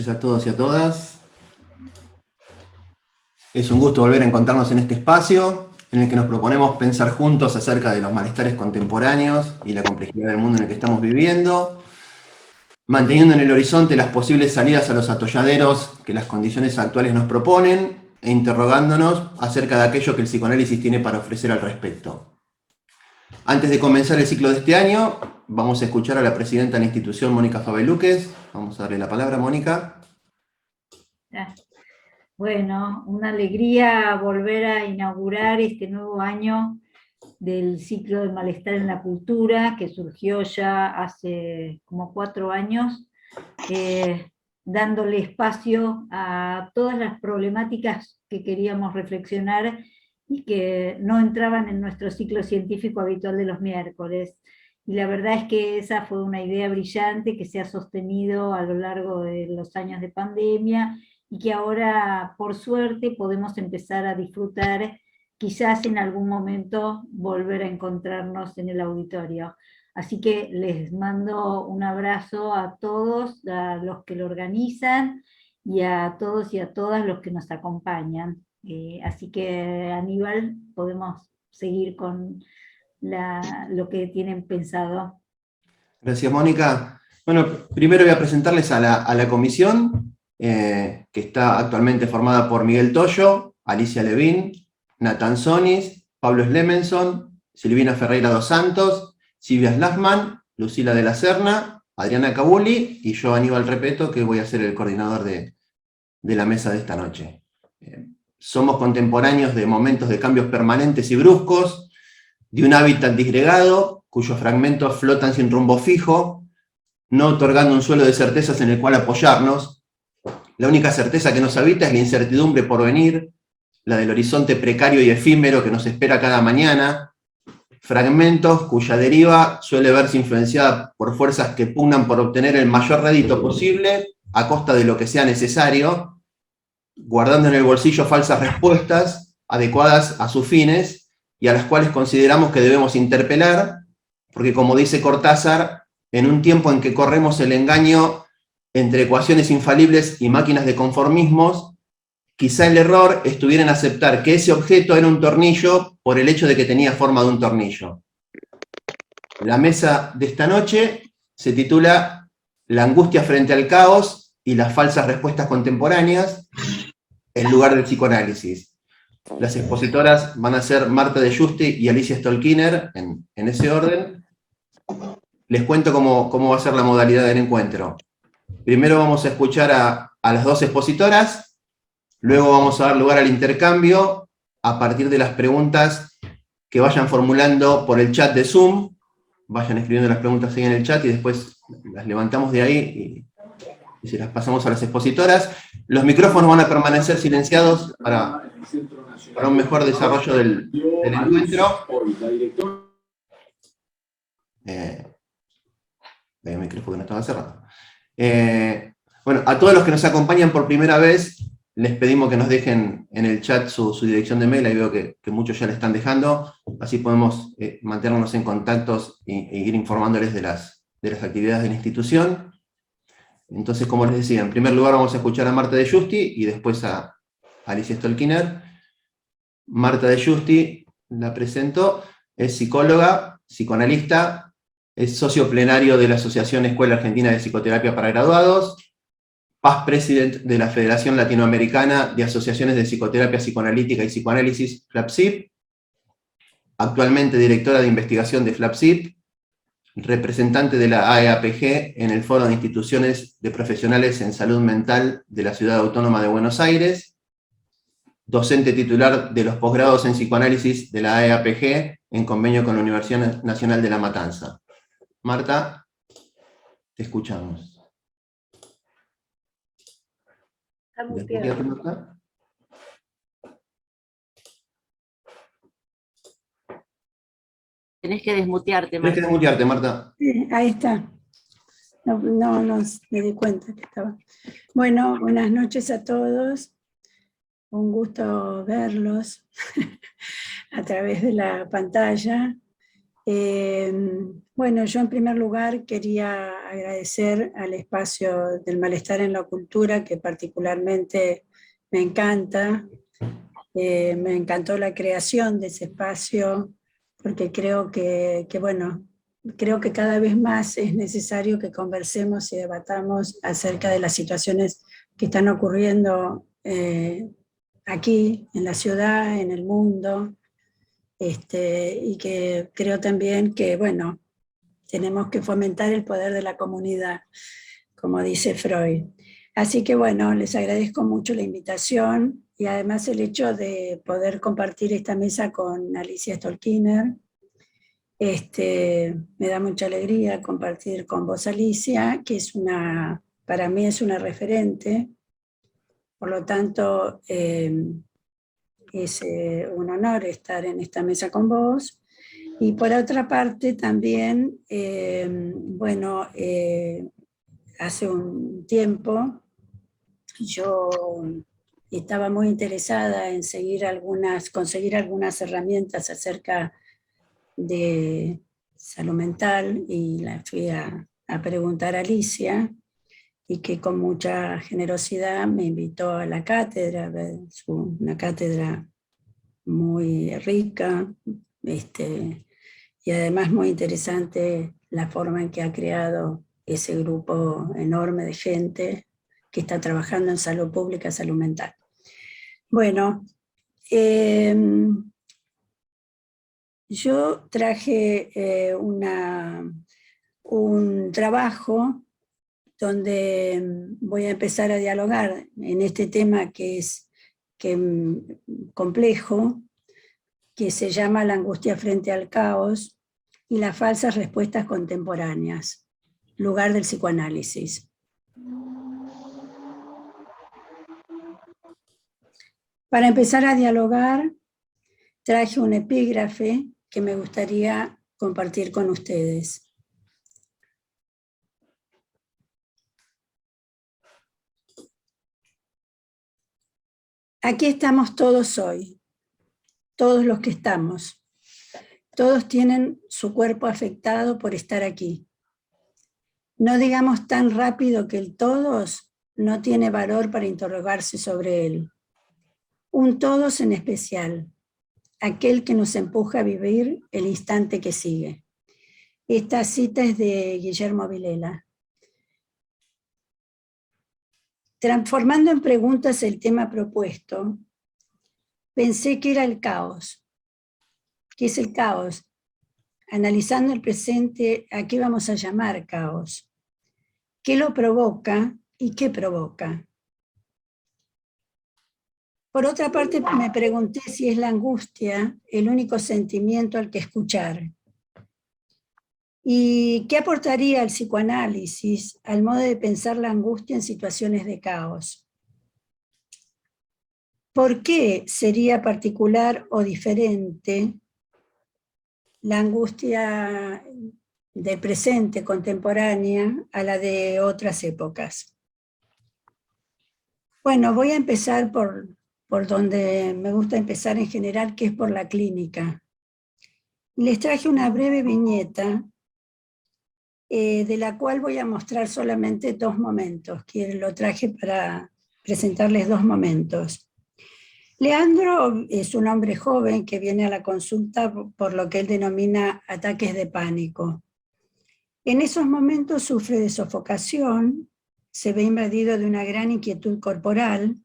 noches a todos y a todas. Es un gusto volver a encontrarnos en este espacio en el que nos proponemos pensar juntos acerca de los malestares contemporáneos y la complejidad del mundo en el que estamos viviendo, manteniendo en el horizonte las posibles salidas a los atolladeros que las condiciones actuales nos proponen e interrogándonos acerca de aquello que el psicoanálisis tiene para ofrecer al respecto. Antes de comenzar el ciclo de este año, vamos a escuchar a la presidenta de la institución, Mónica Fabeluques. Vamos a darle la palabra, Mónica. Bueno, una alegría volver a inaugurar este nuevo año del ciclo del malestar en la cultura, que surgió ya hace como 4 años, dándole espacio a todas las problemáticas que queríamos reflexionar y que no entraban en nuestro ciclo científico habitual de los miércoles. Y la verdad es que esa fue una idea brillante que se ha sostenido a lo largo de los años de pandemia y que ahora, por suerte, podemos empezar a disfrutar, quizás en algún momento volver a encontrarnos en el auditorio. Así que les mando un abrazo a todos, a los que lo organizan, y a todos y a todas los que nos acompañan. Así que, Aníbal, podemos seguir con lo que tienen pensado. Gracias, Mónica. Bueno, primero voy a presentarles a la comisión, que está actualmente formada por Miguel Toyo, Alicia Levín, Nathan Sonis, Pablo Slemenson, Silvina Ferreira dos Santos, Silvia Slasman, Lucila de la Serna, Adriana Cabuli y yo, Aníbal Repeto, que voy a ser el coordinador de la mesa de esta noche. Somos contemporáneos de momentos de cambios permanentes y bruscos, de un hábitat disgregado, cuyos fragmentos flotan sin rumbo fijo, no otorgando un suelo de certezas en el cual apoyarnos. La única certeza que nos habita es la incertidumbre por venir, la del horizonte precario y efímero que nos espera cada mañana, fragmentos cuya deriva suele verse influenciada por fuerzas que pugnan por obtener el mayor rédito posible a costa de lo que sea necesario, guardando en el bolsillo falsas respuestas adecuadas a sus fines y a las cuales consideramos que debemos interpelar, porque como dice Cortázar, en un tiempo en que corremos el engaño entre ecuaciones infalibles y máquinas de conformismos, quizá el error estuviera en aceptar que ese objeto era un tornillo por el hecho de que tenía forma de un tornillo. La mesa de esta noche se titula La angustia frente al caos y las falsas respuestas contemporáneas, en lugar del psicoanálisis. Las expositoras van a ser Marta de Giusti y Alicia Stolkiner, en ese orden. Les cuento cómo va a ser la modalidad del encuentro. Primero vamos a escuchar a las dos expositoras, luego vamos a dar lugar al intercambio a partir de las preguntas que vayan formulando por el chat de Zoom. Vayan escribiendo las preguntas ahí en el chat y después las levantamos de ahí y se las pasamos a las expositoras. Los micrófonos van a permanecer silenciados para un mejor desarrollo del encuentro. Me creo que no estaba cerrado. Bueno, a todos los que nos acompañan por primera vez, les pedimos que nos dejen en el chat su dirección de mail. Ahí veo que muchos ya le están dejando, así podemos mantenernos en contactos e ir informándoles de las actividades de la institución. Entonces, como les decía, en primer lugar vamos a escuchar a Marta de Giusti y después a Alicia Stolkiner. Marta de Giusti, la presento, es psicóloga, psicoanalista, es socio plenario de la Asociación Escuela Argentina de Psicoterapia para Graduados, past president de la Federación Latinoamericana de Asociaciones de Psicoterapia Psicoanalítica y Psicoanálisis, FLAPSIP, actualmente directora de investigación de FLAPSIP, representante de la AEAPG en el Foro de Instituciones de Profesionales en Salud Mental de la Ciudad Autónoma de Buenos Aires, docente titular de los posgrados en psicoanálisis de la AEAPG en convenio con la Universidad Nacional de La Matanza. Marta, te escuchamos. Marta. Tenés que desmutearte, Tenés Marta. que desmutearte, Marta. Ahí está. No me di cuenta que estaba. Bueno, buenas noches a todos. Un gusto verlos a través de la pantalla. Bueno, yo en primer lugar quería agradecer al espacio del Malestar en la Cultura, que particularmente me encanta. Me encantó la creación de ese espacio, porque creo bueno, creo que cada vez más es necesario que conversemos y debatamos acerca de las situaciones que están ocurriendo aquí, en la ciudad, en el mundo, y que creo también que, bueno, tenemos que fomentar el poder de la comunidad, como dice Freud. Así que bueno, les agradezco mucho la invitación y además el hecho de poder compartir esta mesa con Alicia Stolkiner. Me da mucha alegría compartir con vos, Alicia, que es para mí es una referente. Por lo tanto, es un honor estar en esta mesa con vos. Y por otra parte también, bueno, hace un tiempo yo estaba muy interesada en conseguir algunas herramientas acerca de salud mental y la fui a preguntar a Alicia, y que con mucha generosidad me invitó a la cátedra, una cátedra muy rica, y además muy interesante la forma en que ha creado ese grupo enorme de gente que está trabajando en salud pública, salud mental. Bueno, yo traje un trabajo donde voy a empezar a dialogar en este tema que es complejo, que se llama La angustia frente al caos y las falsas respuestas contemporáneas, lugar del psicoanálisis. Para empezar a dialogar, traje un epígrafe que me gustaría compartir con ustedes. Aquí estamos todos hoy, todos los que estamos. Todos tienen su cuerpo afectado por estar aquí. No digamos tan rápido que el todos no tiene valor para interrogarse sobre él. Un todos en especial, aquel que nos empuja a vivir el instante que sigue. Esta cita es de Guillermo Vilela. Transformando en preguntas el tema propuesto, pensé que era el caos. ¿Qué es el caos? Analizando el presente, ¿a qué vamos a llamar caos? ¿Qué lo provoca y qué provoca? Por otra parte, me pregunté si es la angustia el único sentimiento al que escuchar. ¿Y qué aportaría el psicoanálisis al modo de pensar la angustia en situaciones de caos? ¿Por qué sería particular o diferente la angustia del presente contemporánea a la de otras épocas? Bueno, voy a empezar por donde me gusta empezar en general, que es por la clínica. Les traje una breve viñeta de la cual voy a mostrar solamente 2 momentos, que lo traje para presentarles 2 momentos. Leandro es un hombre joven que viene a la consulta por lo que él denomina ataques de pánico. En esos momentos sufre de sofocación, se ve invadido de una gran inquietud corporal,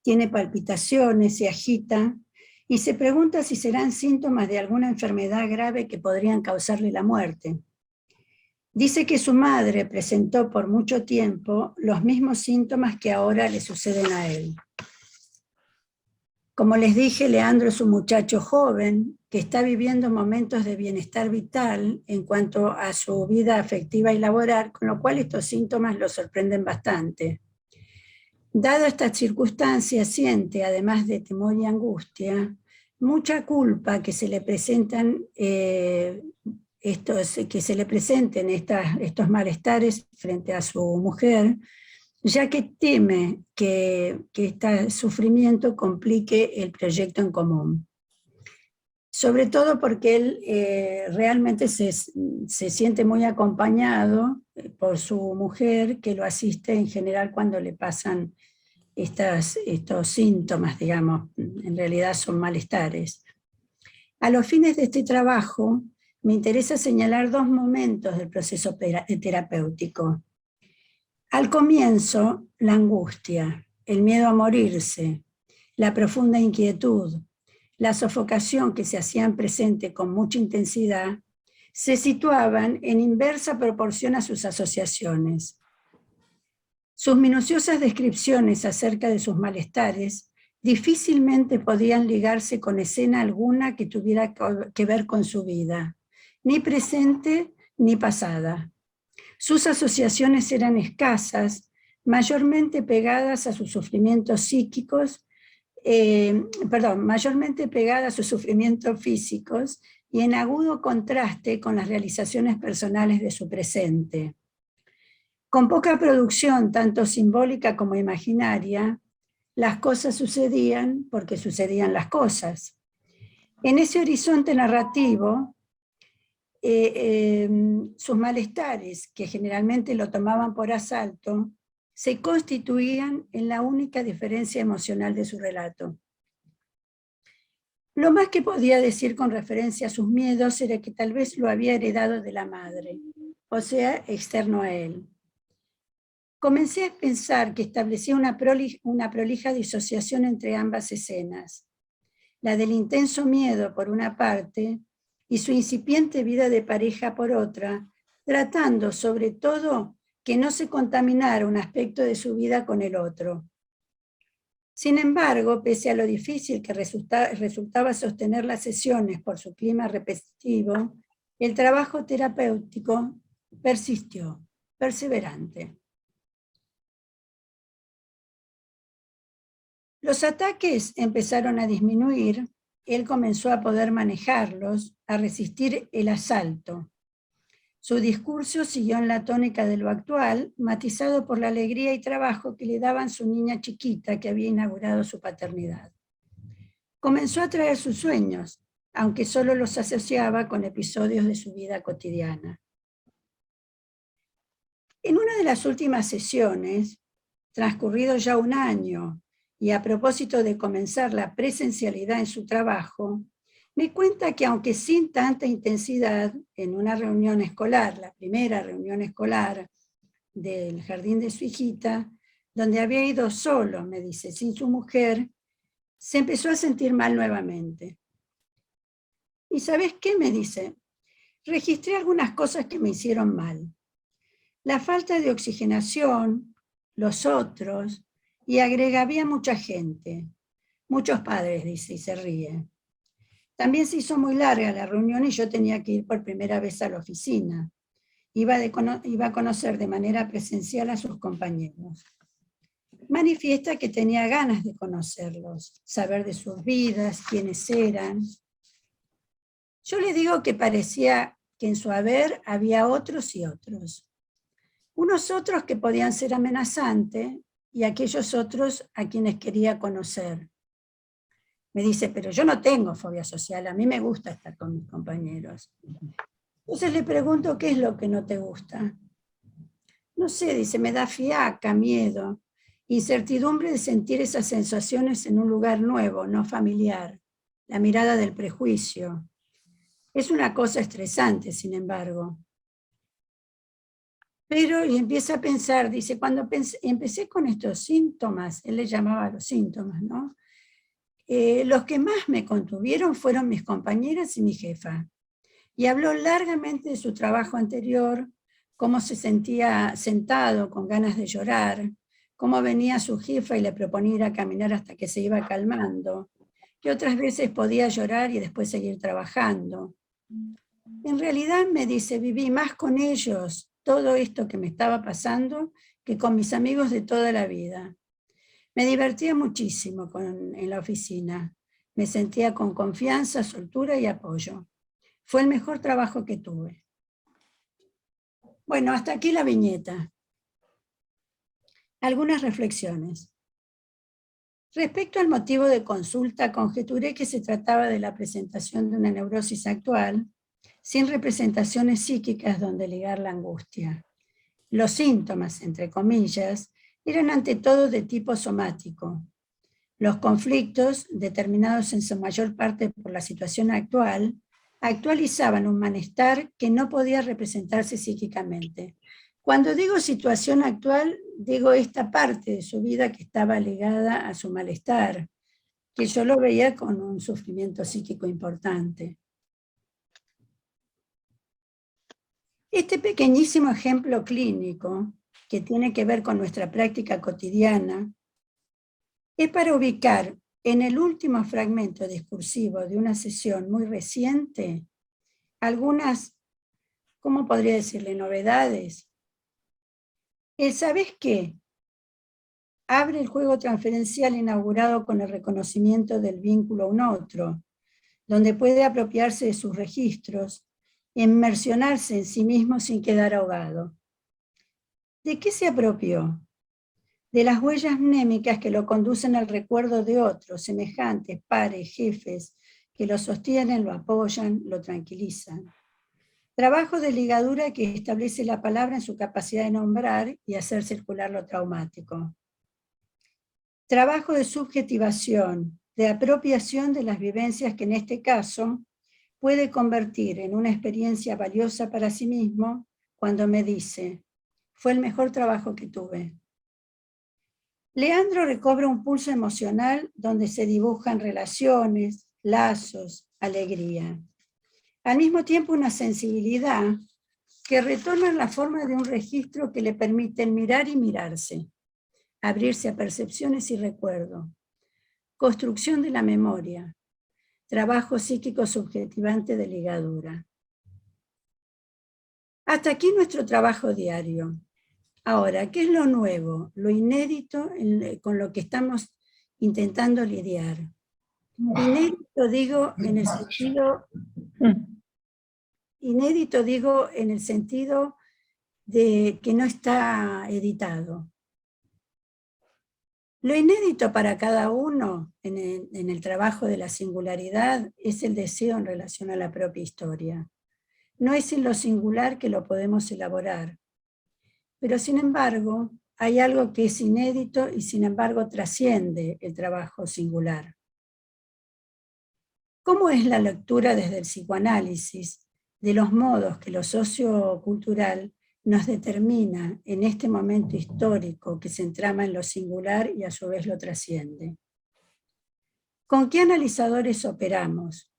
tiene palpitaciones, se agita y se pregunta si serán síntomas de alguna enfermedad grave que podrían causarle la muerte. Dice que su madre presentó por mucho tiempo los mismos síntomas que ahora le suceden a él. Como les dije, Leandro es un muchacho joven que está viviendo momentos de bienestar vital en cuanto a su vida afectiva y laboral, con lo cual estos síntomas lo sorprenden bastante. Dado estas circunstancias, siente, además de temor y angustia, mucha culpa que se le presenten estos malestares frente a su mujer, ya que teme que este sufrimiento complique el proyecto en común. sobre todo porque él realmente se siente muy acompañado por su mujer, que lo asiste en general cuando le pasan estos síntomas, digamos, en realidad son malestares. A los fines de este trabajo, me interesa señalar dos momentos del proceso terapéutico. Al comienzo, la angustia, el miedo a morirse, la profunda inquietud, la sofocación que se hacían presente con mucha intensidad, se situaban en inversa proporción a sus asociaciones. Sus minuciosas descripciones acerca de sus malestares difícilmente podían ligarse con escena alguna que tuviera que ver con su vida, ni presente ni pasada. Sus asociaciones eran escasas, mayormente pegadas a sus sufrimientos psíquicos, mayormente pegadas a sus sufrimientos físicos y en agudo contraste con las realizaciones personales de su presente. Con poca producción, tanto simbólica como imaginaria, las cosas sucedían porque sucedían las cosas. En ese horizonte narrativo, sus malestares, que generalmente lo tomaban por asalto, se constituían en la única diferencia emocional de su relato. Lo más que podía decir con referencia a sus miedos era que tal vez lo había heredado de la madre, o sea, externo a él. Comencé a pensar que establecía una prolija disociación entre ambas escenas, la del intenso miedo por una parte y su incipiente vida de pareja por otra, tratando sobre todo que no se contaminara un aspecto de su vida con el otro. Sin embargo, pese a lo difícil que resultaba sostener las sesiones por su clima repetitivo, el trabajo terapéutico persistió, perseverante. Los ataques empezaron a disminuir, él comenzó a poder manejarlos, a resistir el asalto. Su discurso siguió en la tónica de lo actual, matizado por la alegría y trabajo que le daban su niña chiquita que había inaugurado su paternidad. Comenzó a traer sus sueños, aunque solo los asociaba con episodios de su vida cotidiana. En una de las últimas sesiones, transcurrido ya un año, y a propósito de comenzar la presencialidad en su trabajo, me cuenta que aunque sin tanta intensidad, en una reunión escolar, la primera reunión escolar del jardín de su hijita, donde había ido solo, me dice, sin su mujer, se empezó a sentir mal nuevamente. ¿Y sabes qué? Me dice, registré algunas cosas que me hicieron mal. La falta de oxigenación, los otros, y agrega, había mucha gente, muchos padres, dice, y se ríe. También se hizo muy larga la reunión y yo tenía que ir por primera vez a la oficina. Iba a conocer de manera presencial a sus compañeros. Manifiesta que tenía ganas de conocerlos, saber de sus vidas, quiénes eran. Yo le digo que parecía que en su haber había otros y otros. Unos otros que podían ser amenazantes y aquellos otros a quienes quería conocer. Me dice, pero yo no tengo fobia social, a mí me gusta estar con mis compañeros. Entonces le pregunto, ¿qué es lo que no te gusta? No sé, dice, me da fiaca, miedo, incertidumbre de sentir esas sensaciones en un lugar nuevo, no familiar, la mirada del prejuicio. Es una cosa estresante, sin embargo. Pero, y empieza a pensar, dice, cuando empecé con estos síntomas, él le llamaba los síntomas, ¿no? Los que más me contuvieron fueron mis compañeras y mi jefa. Y habló largamente de su trabajo anterior, cómo se sentía sentado con ganas de llorar, cómo venía su jefa y le proponía ir a caminar hasta que se iba calmando, que otras veces podía llorar y después seguir trabajando. En realidad, me dice, viví más con ellos todo esto que me estaba pasando que con mis amigos de toda la vida. Me divertía muchísimo en la oficina. Me sentía con confianza, soltura y apoyo. Fue el mejor trabajo que tuve. Bueno, hasta aquí la viñeta. Algunas reflexiones. Respecto al motivo de consulta, conjeturé que se trataba de la presentación de una neurosis actual, sin representaciones psíquicas donde ligar la angustia. Los síntomas, entre comillas, eran ante todo de tipo somático. Los conflictos, determinados en su mayor parte por la situación actual, actualizaban un malestar que no podía representarse psíquicamente. Cuando digo situación actual, digo esta parte de su vida que estaba ligada a su malestar, que yo lo veía con un sufrimiento psíquico importante. Este pequeñísimo ejemplo clínico, que tiene que ver con nuestra práctica cotidiana, es para ubicar en el último fragmento discursivo de una sesión muy reciente algunas, ¿cómo podría decirle?, novedades. El ¿sabes qué? Abre el juego transferencial inaugurado con el reconocimiento del vínculo a un otro, donde puede apropiarse de sus registros e inmersionarse en sí mismo sin quedar ahogado. ¿De qué se apropió? De las huellas mnémicas que lo conducen al recuerdo de otros, semejantes, pares, jefes, que lo sostienen, lo apoyan, lo tranquilizan. Trabajo de ligadura que establece la palabra en su capacidad de nombrar y hacer circular lo traumático. Trabajo de subjetivación, de apropiación de las vivencias que en este caso puede convertir en una experiencia valiosa para sí mismo cuando me dice, fue el mejor trabajo que tuve. Leandro recobra un pulso emocional donde se dibujan relaciones, lazos, alegría. Al mismo tiempo una sensibilidad que retorna en la forma de un registro que le permite mirar y mirarse, abrirse a percepciones y recuerdo, construcción de la memoria, trabajo psíquico subjetivante de ligadura. Hasta aquí nuestro trabajo diario. Ahora, ¿qué es lo nuevo, lo inédito con lo que estamos intentando lidiar? Inédito digo en el sentido de que no está editado. Lo inédito para cada uno en el trabajo de la singularidad es el deseo en relación a la propia historia. No es en lo singular que lo podemos elaborar, pero sin embargo hay algo que es inédito y sin embargo trasciende el trabajo singular. ¿Cómo es la lectura desde el psicoanálisis de los modos que lo sociocultural nos determina en este momento histórico que se entrama en lo singular y a su vez lo trasciende? ¿Con qué analizadores operamos?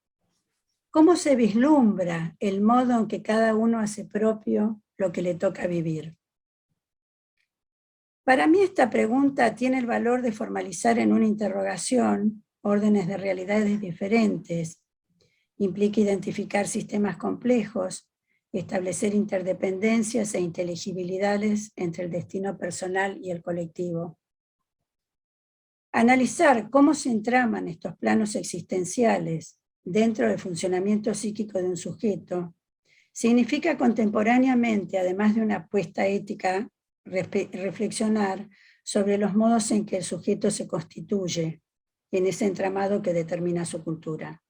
¿Cómo se vislumbra el modo en que cada uno hace propio lo que le toca vivir? Para mí esta pregunta tiene el valor de formalizar en una interrogación órdenes de realidades diferentes, implica identificar sistemas complejos, establecer interdependencias e inteligibilidades entre el destino personal y el colectivo. Analizar cómo se entraman estos planos existenciales dentro del funcionamiento psíquico de un sujeto significa contemporáneamente, además de una apuesta ética, reflexionar sobre los modos en que el sujeto se constituye en ese entramado que determina su cultura.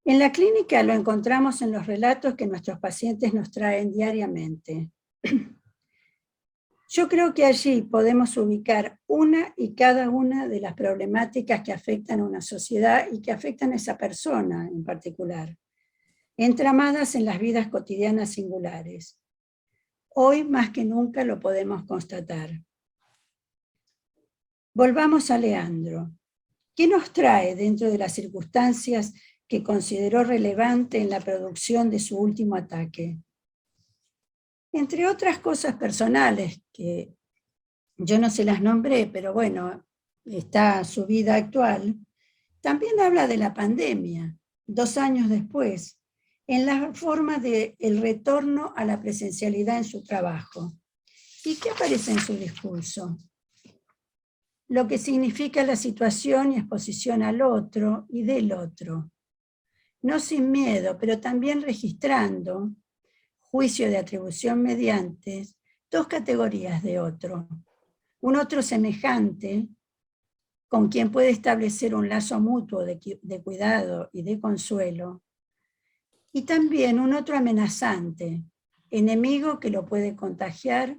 En la clínica lo encontramos en los relatos que nuestros pacientes nos traen diariamente. Yo creo que allí podemos ubicar una y cada una de las problemáticas que afectan a una sociedad y que afectan a esa persona en particular, entramadas en las vidas cotidianas singulares. Hoy más que nunca lo podemos constatar. Volvamos a Leandro. ¿Qué nos trae dentro de las circunstancias que consideró relevante en la producción de su último ataque? Entre otras cosas personales, que yo no se las nombré, pero bueno, está su vida actual, también habla de la pandemia, 2 años después, en la forma del retorno a la presencialidad en su trabajo. ¿Y qué aparece en su discurso? Lo que significa la situación y exposición al otro y del otro. No sin miedo, pero también registrando, juicio de atribución mediante, 2 categorías de otro. Un otro semejante con quien puede establecer un lazo mutuo de cuidado y de consuelo, y también un otro amenazante, enemigo que lo puede contagiar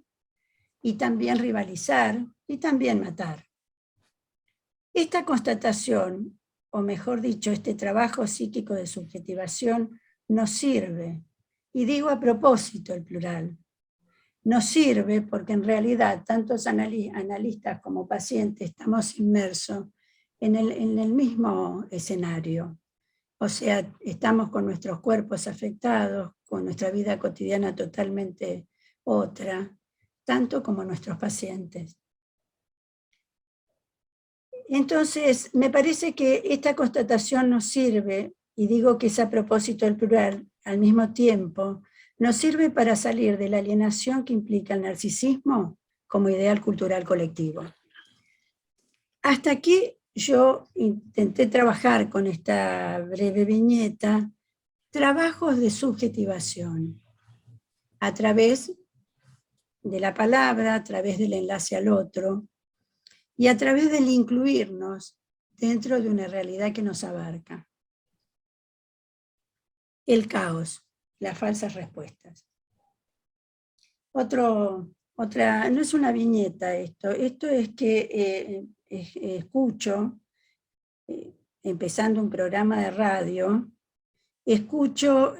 y también rivalizar y también matar. Esta constatación, o mejor dicho, este trabajo psíquico de subjetivación, nos sirve, y digo a propósito el plural, nos sirve porque en realidad tantos analistas como pacientes estamos inmersos en el mismo escenario. O sea, estamos con nuestros cuerpos afectados, con nuestra vida cotidiana totalmente otra, tanto como nuestros pacientes. Entonces, me parece que esta constatación nos sirve, y digo que es a propósito del plural, al mismo tiempo, nos sirve para salir de la alienación que implica el narcisismo como ideal cultural colectivo. Hasta aquí yo intenté trabajar con esta breve viñeta trabajos de subjetivación a través de la palabra, a través del enlace al otro y a través del incluirnos dentro de una realidad que nos abarca. El caos, las falsas respuestas. No es una viñeta esto es que escucho, empezando un programa de radio, escucho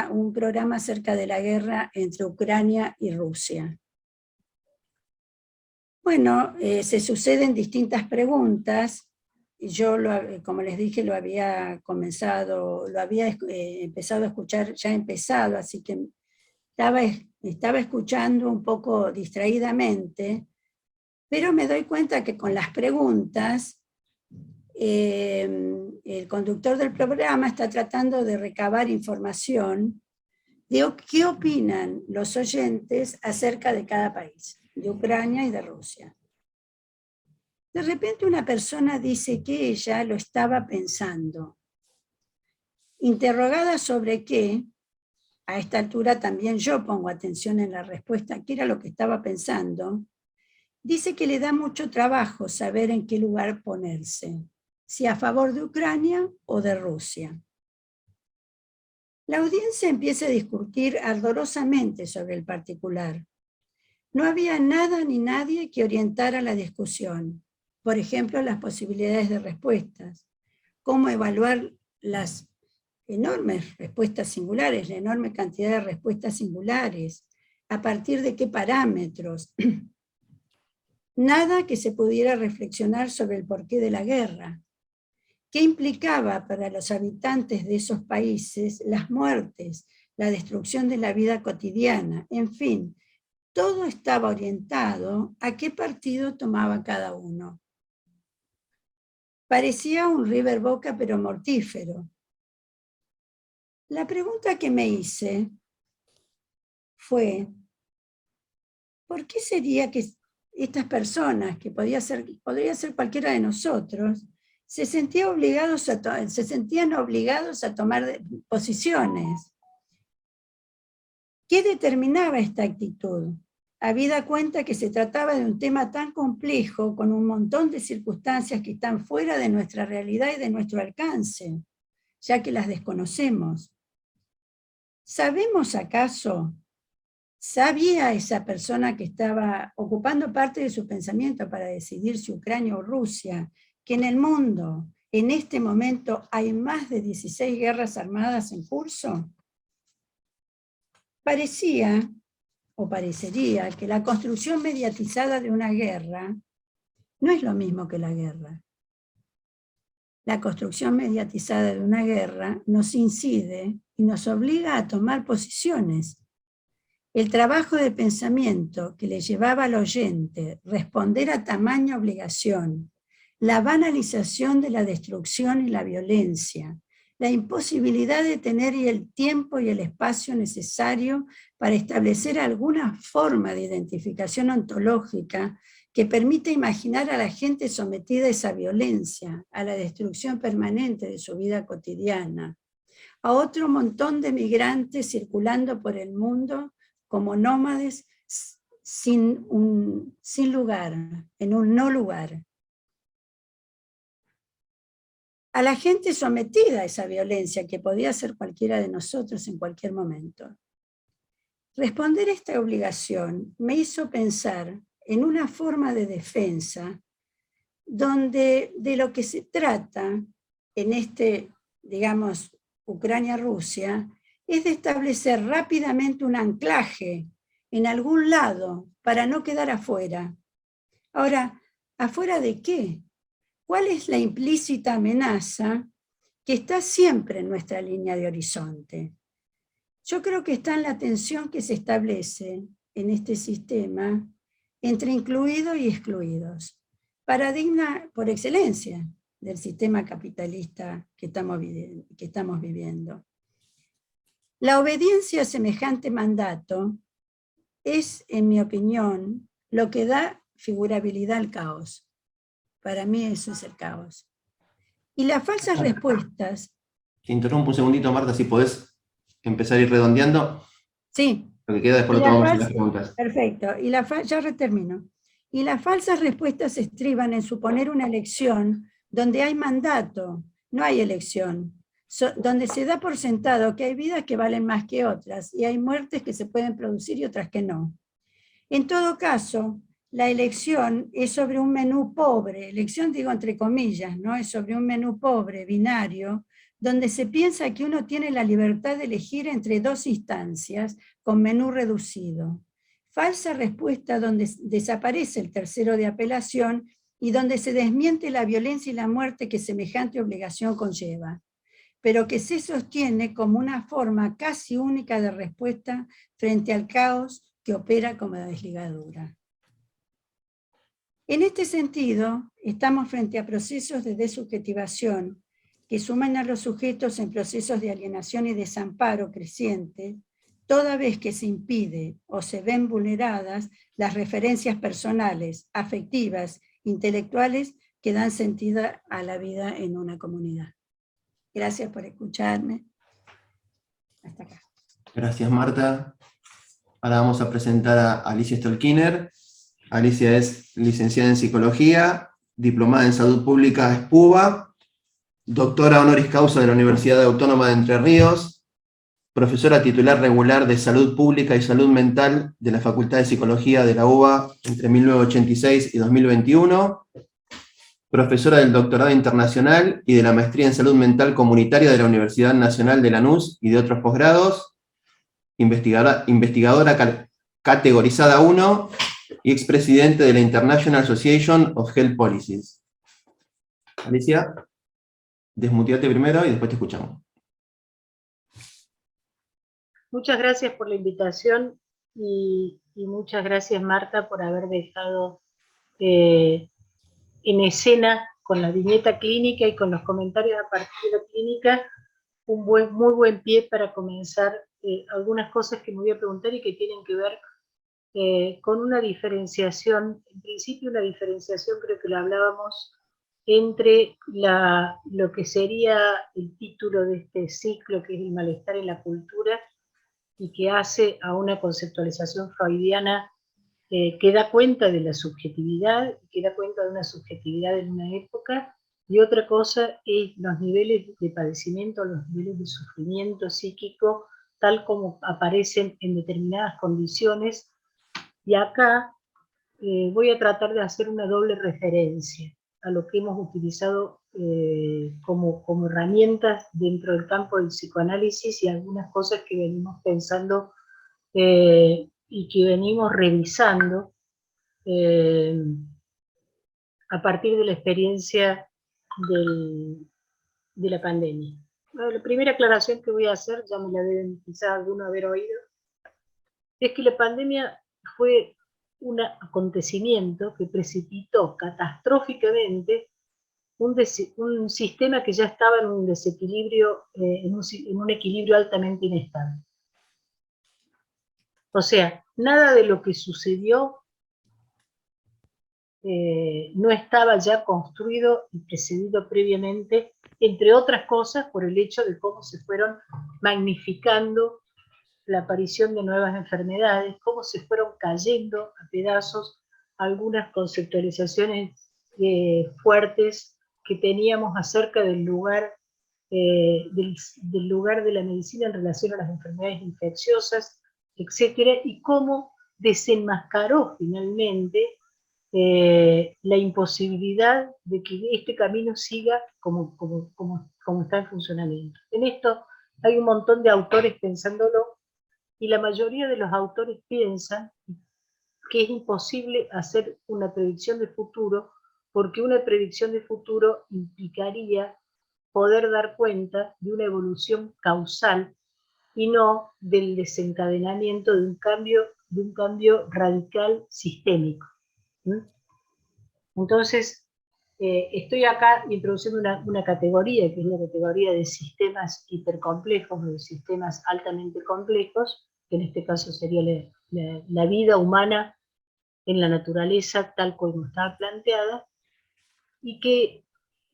un programa acerca de la guerra entre Ucrania y Rusia. Bueno, se suceden distintas preguntas. Yo, como les dije, lo había empezado a escuchar, ya empezado, así que estaba escuchando un poco distraídamente, pero me doy cuenta que con las preguntas, el conductor del programa está tratando de recabar información de qué opinan los oyentes acerca de cada país, de Ucrania y de Rusia. De repente una persona dice que ella lo estaba pensando. Interrogada sobre qué, a esta altura también yo pongo atención en la respuesta, qué era lo que estaba pensando, dice que le da mucho trabajo saber en qué lugar ponerse, si a favor de Ucrania o de Rusia. La audiencia empieza a discutir ardorosamente sobre el particular. No había nada ni nadie que orientara la discusión. Por ejemplo, las posibilidades de respuestas. Cómo evaluar las enormes respuestas singulares, la enorme cantidad de respuestas singulares. A partir de qué parámetros. Nada que se pudiera reflexionar sobre el porqué de la guerra. ¿Qué implicaba para los habitantes de esos países las muertes, la destrucción de la vida cotidiana? En fin, todo estaba orientado a qué partido tomaba cada uno. Parecía un River Boca, pero mortífero. La pregunta que me hice fue, ¿por qué sería que estas personas, que podría ser cualquiera de nosotros, se sentían obligados a tomar posiciones? ¿Qué determinaba esta actitud? Habida cuenta que se trataba de un tema tan complejo, con un montón de circunstancias que están fuera de nuestra realidad y de nuestro alcance, ya que las desconocemos. ¿Sabemos acaso? ¿Sabía esa persona que estaba ocupando parte de su pensamiento para decidir si Ucrania o Rusia, que en el mundo, en este momento, hay más de 16 guerras armadas en curso? Parecía, o parecería, que la construcción mediatizada de una guerra no es lo mismo que la guerra. La construcción mediatizada de una guerra nos incide y nos obliga a tomar posiciones. El trabajo de pensamiento que le llevaba al oyente responder a tamaña obligación, la banalización de la destrucción y la violencia, la imposibilidad de tener el tiempo y el espacio necesario para establecer alguna forma de identificación ontológica que permita imaginar a la gente sometida a esa violencia, a la destrucción permanente de su vida cotidiana, a otro montón de migrantes circulando por el mundo como nómades sin lugar, en un no lugar. a la gente sometida a esa violencia que podía ser cualquiera de nosotros en cualquier momento. Responder esta obligación me hizo pensar en una forma de defensa donde de lo que se trata en este, digamos, Ucrania-Rusia, es de establecer rápidamente un anclaje en algún lado para no quedar afuera. Ahora, ¿afuera de qué? ¿Cuál es la implícita amenaza que está siempre en nuestra línea de horizonte? Yo creo que está en la tensión que se establece en este sistema entre incluidos y excluidos. Paradigma por excelencia del sistema capitalista que estamos viviendo. La obediencia a semejante mandato es, en mi opinión, lo que da figurabilidad al caos. Para mí eso es el caos. Y las falsas respuestas... Te interrumpo un segundito, Marta, si podés empezar a ir redondeando. Sí. Lo que queda después lo tomamos en las preguntas. Perfecto, ya termino. Y las falsas respuestas se estriban en suponer una elección donde hay mandato, no hay elección, donde se da por sentado que hay vidas que valen más que otras y hay muertes que se pueden producir y otras que no. En todo caso, la elección es sobre un menú pobre, elección digo entre comillas, ¿no? Es sobre un menú pobre, binario, donde se piensa que uno tiene la libertad de elegir entre dos instancias con menú reducido. Falsa respuesta donde desaparece el tercero de apelación y donde se desmiente la violencia y la muerte que semejante obligación conlleva, pero que se sostiene como una forma casi única de respuesta frente al caos que opera como desligadura. En este sentido, estamos frente a procesos de desubjetivación que suman a los sujetos en procesos de alienación y desamparo creciente, toda vez que se impide o se ven vulneradas las referencias personales, afectivas, intelectuales que dan sentido a la vida en una comunidad. Gracias por escucharme. Hasta acá. Gracias, Marta. Ahora vamos a presentar a Alicia Stolkiner. Alicia es licenciada en Psicología, diplomada en Salud Pública SPUBA, doctora honoris causa de la Universidad Autónoma de Entre Ríos, profesora titular regular de Salud Pública y Salud Mental de la Facultad de Psicología de la UBA entre 1986 y 2021, profesora del doctorado internacional y de la maestría en Salud Mental Comunitaria de la Universidad Nacional de Lanús y de otros posgrados, investigadora categorizada 1 y expresidente de la International Association of Health Policies. Alicia, desmuteate primero y después te escuchamos. Muchas gracias por la invitación y muchas gracias, Marta, por haber dejado en escena con la viñeta clínica y con los comentarios a partir de la clínica un muy buen pie para comenzar algunas cosas que me voy a preguntar y que tienen que ver con una diferenciación, en principio una diferenciación, creo que lo hablábamos, entre lo que sería el título de este ciclo, que es el malestar en la cultura, y que hace a una conceptualización freudiana que da cuenta de la subjetividad, que da cuenta de una subjetividad en una época, y otra cosa es los niveles de padecimiento, los niveles de sufrimiento psíquico, tal como aparecen en determinadas condiciones. Y acá voy a tratar de hacer una doble referencia a lo que hemos utilizado como herramientas dentro del campo del psicoanálisis y algunas cosas que venimos pensando y que venimos revisando a partir de la experiencia de la pandemia. Bueno, la primera aclaración que voy a hacer, ya me la deben quizás alguno haber oído, es que la pandemia fue un acontecimiento que precipitó catastróficamente un sistema que ya estaba en un desequilibrio, en un equilibrio altamente inestable. O sea, nada de lo que sucedió no estaba ya construido y precedido previamente, entre otras cosas por el hecho de cómo se fueron magnificando la aparición de nuevas enfermedades, cómo se fueron cayendo a pedazos algunas conceptualizaciones fuertes que teníamos acerca del lugar, del lugar de la medicina en relación a las enfermedades infecciosas, etcétera, y cómo desenmascaró finalmente la imposibilidad de que este camino siga como está en funcionamiento. En esto hay un montón de autores pensándolo, y la mayoría de los autores piensan que es imposible hacer una predicción de futuro, porque una predicción de futuro implicaría poder dar cuenta de una evolución causal y no del desencadenamiento de un cambio radical sistémico. Entonces, estoy acá introduciendo una categoría, que es la categoría de sistemas hipercomplejos, o de sistemas altamente complejos, que en este caso sería la vida humana en la naturaleza tal como estaba planteada, y que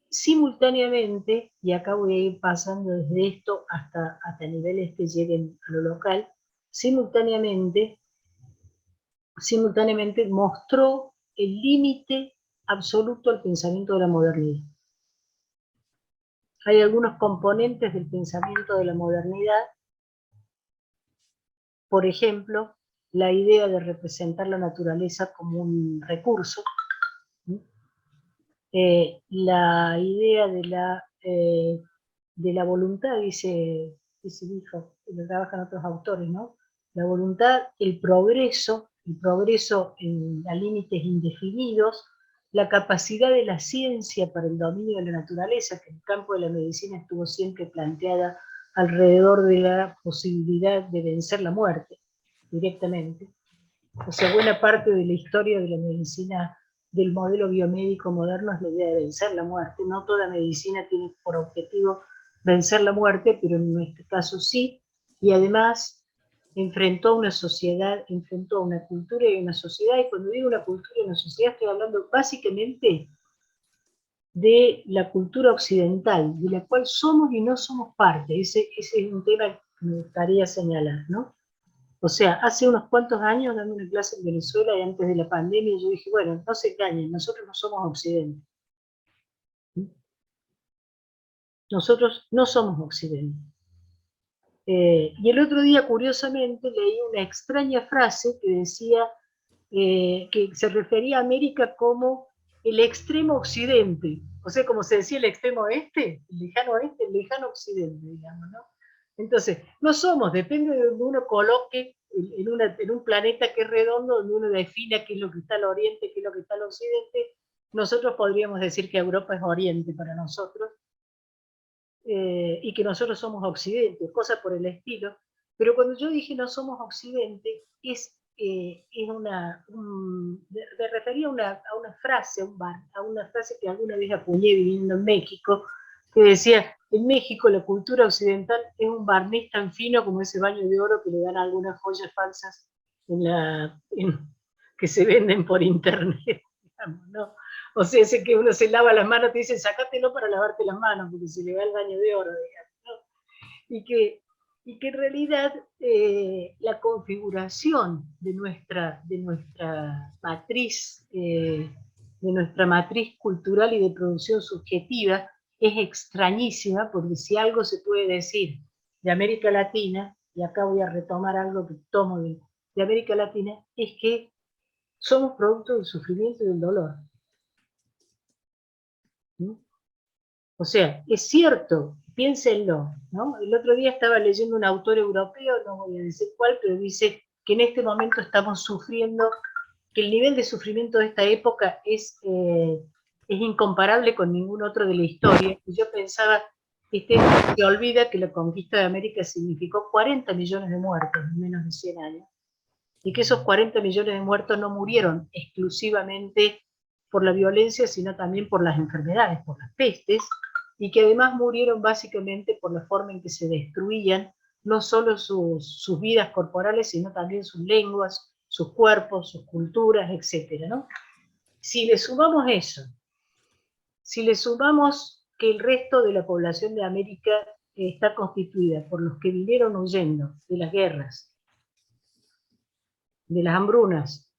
simultáneamente, y acá voy a ir pasando desde esto hasta niveles que lleguen a lo local, simultáneamente mostró el límite absoluto al pensamiento de la modernidad. Hay algunos componentes del pensamiento de la modernidad, por ejemplo, la idea de representar la naturaleza como un recurso, la idea de la voluntad, dice Dijo, lo trabajan otros autores, ¿no? La voluntad, el progreso a límites indefinidos, la capacidad de la ciencia para el dominio de la naturaleza, que en el campo de la medicina estuvo siempre planteada alrededor de la posibilidad de vencer la muerte directamente. O sea, buena parte de la historia de la medicina, del modelo biomédico moderno, es la idea de vencer la muerte. No toda medicina tiene por objetivo vencer la muerte, pero en este caso sí, y además enfrentó a una sociedad, enfrentó a una cultura y una sociedad, y cuando digo una cultura y una sociedad estoy hablando básicamente de la cultura occidental, de la cual somos y no somos parte. Ese es un tema que me gustaría señalar, ¿no? O sea, hace unos cuantos años, dando una clase en Venezuela y antes de la pandemia, yo dije, bueno, no se engañen, nosotros no somos Occidente. Nosotros no somos Occidente. Y el otro día, curiosamente, leí una extraña frase que decía que se refería a América como el extremo occidente. O sea, como se decía el extremo oeste, el lejano occidente, digamos, ¿no? Entonces, no somos, depende de donde uno coloque en un planeta que es redondo, donde uno defina qué es lo que está al oriente, qué es lo que está al occidente. Nosotros podríamos decir que Europa es oriente para nosotros, y que nosotros somos occidente, cosas por el estilo. Pero cuando yo dije no somos occidente, me refería a una frase, a una frase que alguna vez acuñé viviendo en México, que decía, en México la cultura occidental es un barniz tan fino como ese baño de oro que le dan a algunas joyas falsas que se venden por internet, digamos, ¿no? O sea, ese que uno se lava las manos, te dicen, sácatelo para lavarte las manos, porque se le va el baño de oro, digamos, ¿no? Y que en realidad la configuración de nuestra matriz cultural y de producción subjetiva es extrañísima, porque si algo se puede decir de América Latina, y acá voy a retomar algo que tomo de América Latina, es que somos producto del sufrimiento y del dolor. ¿No? O sea, es cierto, piénsenlo, ¿no? El otro día estaba leyendo un autor europeo, no voy a decir cuál, pero dice que en este momento estamos sufriendo, que el nivel de sufrimiento de esta época es incomparable con ningún otro de la historia. Y yo pensaba, se olvida que la conquista de América significó 40 millones de muertos en menos de 100 años, y que esos 40 millones de muertos no murieron exclusivamente por la violencia, sino también por las enfermedades, por las pestes, y que además murieron básicamente por la forma en que se destruían no solo sus vidas corporales, sino también sus lenguas, sus cuerpos, sus culturas, etc., ¿no? Si le sumamos eso, si le sumamos que el resto de la población de América está constituida por los que vinieron huyendo de las guerras, de las hambrunas,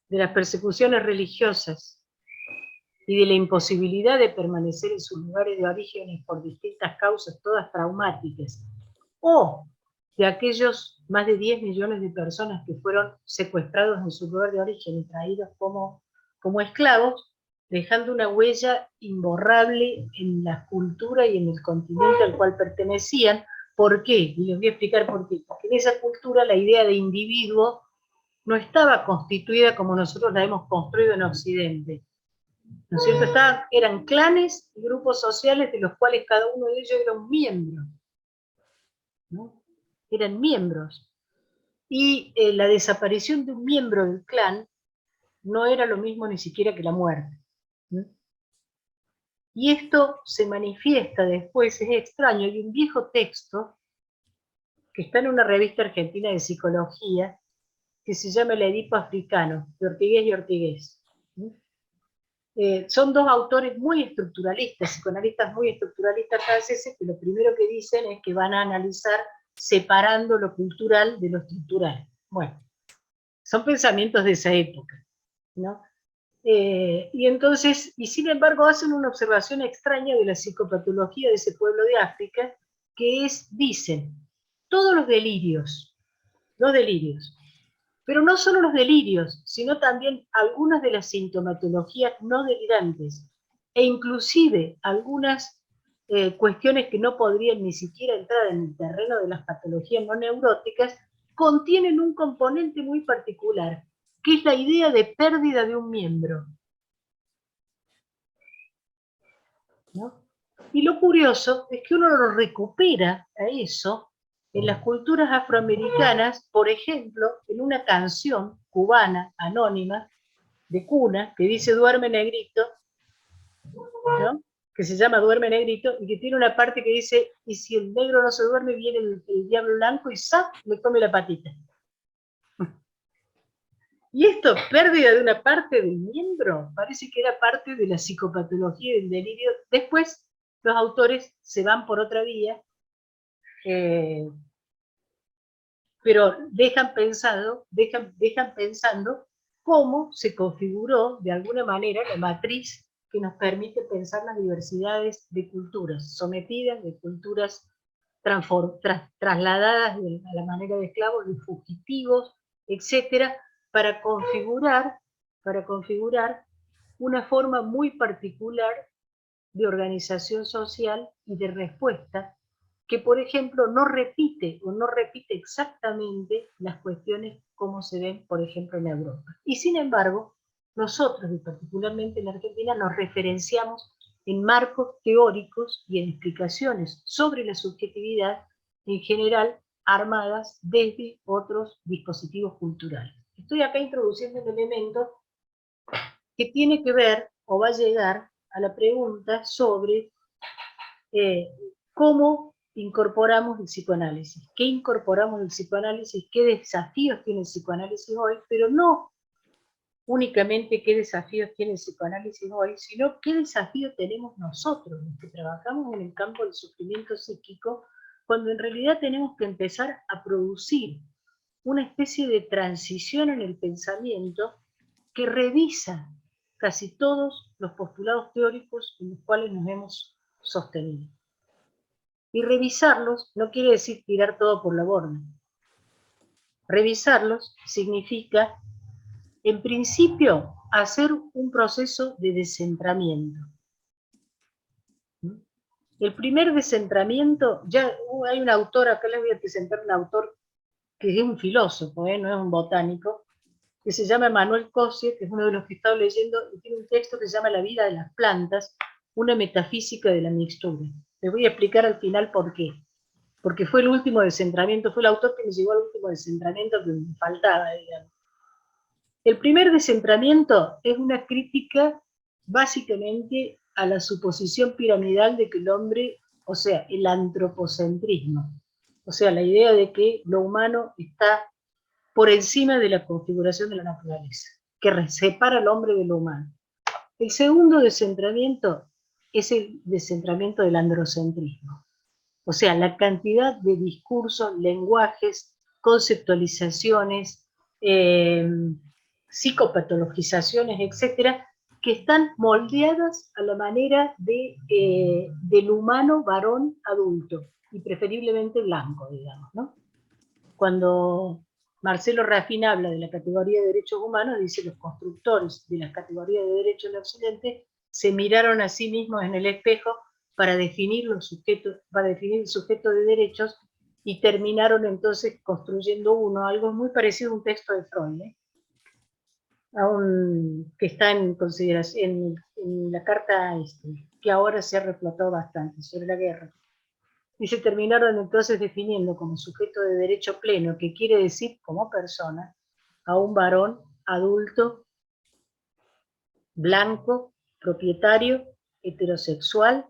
de las persecuciones religiosas, y de la imposibilidad de permanecer en sus lugares de orígenes por distintas causas, todas traumáticas, o de aquellos más de 10 millones de personas que fueron secuestrados en su lugar de origen y traídos como esclavos, dejando una huella imborrable en la cultura y en el continente al cual pertenecían. ¿Por qué? Y les voy a explicar por qué. Porque en esa cultura la idea de individuo no estaba constituida como nosotros la hemos construido en Occidente. ¿No es cierto? Eran clanes y grupos sociales de los cuales cada uno de ellos era un miembro, ¿no? Eran miembros. Y la desaparición de un miembro del clan no era lo mismo ni siquiera que la muerte, ¿no? Y esto se manifiesta después, es extraño, hay un viejo texto que está en una revista argentina de psicología que se llama El Edipo Africano, de Ortigués y Ortigués. Son dos autores muy estructuralistas, psicoanalistas muy estructuralistas franceses, que lo primero que dicen es que van a analizar separando lo cultural de lo estructural. Bueno, son pensamientos de esa época, ¿no? Y entonces, y sin embargo hacen una observación extraña de la psicopatología de ese pueblo de África, que es, dicen, todos los delirios, pero no solo los delirios, sino también algunas de las sintomatologías no delirantes, e inclusive algunas cuestiones que no podrían ni siquiera entrar en el terreno de las patologías no neuróticas, contienen un componente muy particular, que es la idea de pérdida de un miembro, ¿no? Y lo curioso es que uno lo recupera a eso en las culturas afroamericanas, por ejemplo, en una canción cubana anónima de cuna que dice "Duerme negrito", ¿no? Que se llama "Duerme negrito", y que tiene una parte que dice "y si el negro no se duerme, viene el diablo blanco y ¡zap!, me come la patita". Y esto, pérdida de una parte del miembro, parece que era parte de la psicopatología y del delirio. Después los autores se van por otra vía, pero dejan pensando cómo se configuró de alguna manera la matriz que nos permite pensar las diversidades de culturas sometidas, de culturas trasladadas a la manera de esclavos, de fugitivos, etcétera, para configurar una forma muy particular de organización social y de respuesta que, por ejemplo, no repite exactamente las cuestiones como se ven, por ejemplo, en Europa. Y sin embargo, nosotros, y particularmente en Argentina, nos referenciamos en marcos teóricos y en explicaciones sobre la subjetividad, en general, armadas desde otros dispositivos culturales. Estoy acá introduciendo un elemento que tiene que ver, o va a llegar, a la pregunta sobre cómo incorporamos el psicoanálisis, qué incorporamos del psicoanálisis, qué desafíos tiene el psicoanálisis hoy, pero no únicamente qué desafíos tiene el psicoanálisis hoy, sino qué desafío tenemos nosotros, los que trabajamos en el campo del sufrimiento psíquico, cuando en realidad tenemos que empezar a producir una especie de transición en el pensamiento que revisa casi todos los postulados teóricos en los cuales nos hemos sostenido. Y revisarlos no quiere decir tirar todo por la borda. Revisarlos significa, en principio, hacer un proceso de descentramiento. El primer descentramiento, ya hay un autor, acá les voy a presentar un autor que es un filósofo, no es un botánico, que se llama Emmanuel Cossier, que es uno de los que he estado leyendo, y tiene un texto que se llama La vida de las plantas, una metafísica de la mixtura. Les voy a explicar al final por qué. Porque fue el último descentramiento, fue el autor que me llegó al último descentramiento que me faltaba, digamos. El primer descentramiento es una crítica básicamente a la suposición piramidal de que el hombre, o sea, el antropocentrismo, o sea, la idea de que lo humano está por encima de la configuración de la naturaleza, que separa al hombre de lo humano. El segundo descentramiento es el descentramiento del androcentrismo. O sea, la cantidad de discursos, lenguajes, conceptualizaciones, psicopatologizaciones, etcétera, que están moldeadas a la manera del humano varón adulto, y preferiblemente blanco, digamos, ¿no? Cuando Marcelo Rafín habla de la categoría de derechos humanos, dice: los constructores de las categorías de derechos en Occidente se miraron a sí mismos en el espejo para definir el sujeto de derechos, y terminaron entonces construyendo algo muy parecido a un texto de Freud, que está en consideración en la carta que ahora se ha reflotado bastante sobre la guerra. Y se terminaron entonces definiendo como sujeto de derecho pleno, que quiere decir como persona, a un varón adulto, blanco, propietario, heterosexual,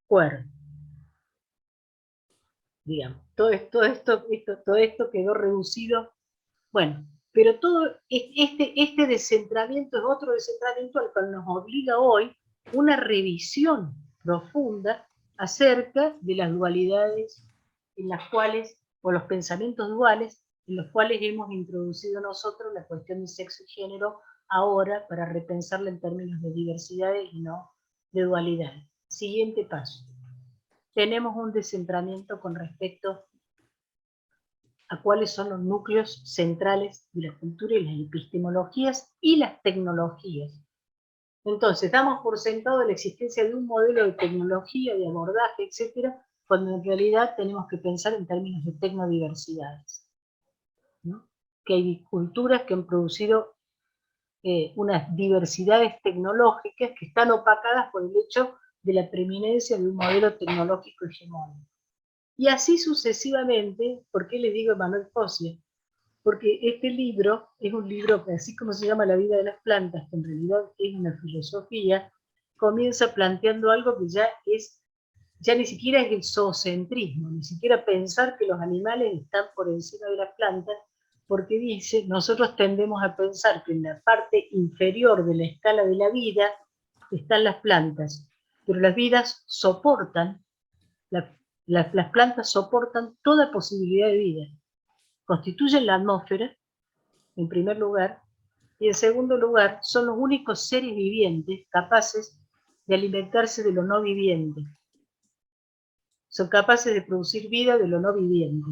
cuerdo. Digamos, todo esto quedó reducido. Bueno, pero todo este descentramiento es otro descentramiento al cual nos obliga hoy una revisión profunda acerca de las dualidades en las cuales, o los pensamientos duales, en los cuales hemos introducido nosotros la cuestión de sexo y género ahora, para repensarla en términos de diversidades y no de dualidades. Siguiente paso. Tenemos un descentramiento con respecto a cuáles son los núcleos centrales de la cultura y las epistemologías y las tecnologías. Entonces, damos por sentado la existencia de un modelo de tecnología, de abordaje, etcétera, cuando en realidad tenemos que pensar en términos de tecnodiversidades, ¿no? Que hay culturas que han producido unas diversidades tecnológicas que están opacadas por el hecho de la preeminencia de un modelo tecnológico hegemónico. Y así sucesivamente. ¿Por qué le digo Emanuel Fosia? Porque este libro es un libro que, así como se llama La vida de las plantas, que en realidad es una filosofía, comienza planteando algo que ya ni siquiera es el zoocentrismo, ni siquiera pensar que los animales están por encima de las plantas, porque dice: nosotros tendemos a pensar que en la parte inferior de la escala de la vida están las plantas, pero las vidas soportan, las plantas soportan toda posibilidad de vida. Constituyen la atmósfera, en primer lugar, y en segundo lugar, son los únicos seres vivientes capaces de alimentarse de lo no viviente. Son capaces de producir vida de lo no viviente.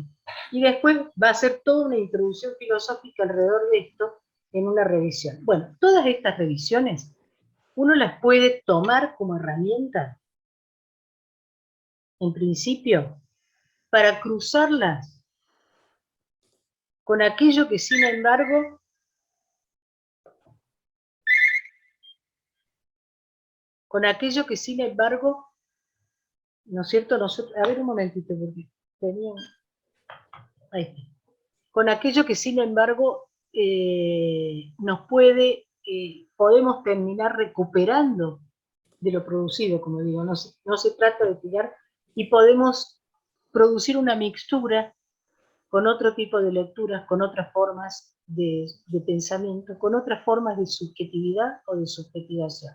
Y después va a ser toda una introducción filosófica alrededor de esto en una revisión. Bueno, todas estas revisiones uno las puede tomar como herramienta, en principio, para cruzarlas con aquello que sin embargo ¿no es cierto? Nosotros, a ver un momentito, porque tenía... Ahí está. Con aquello que sin embargo podemos terminar recuperando de lo producido, como digo, no se trata de tirar, y podemos producir una mixtura con otro tipo de lecturas, con otras formas de pensamiento, con otras formas de subjetividad o de subjetivación.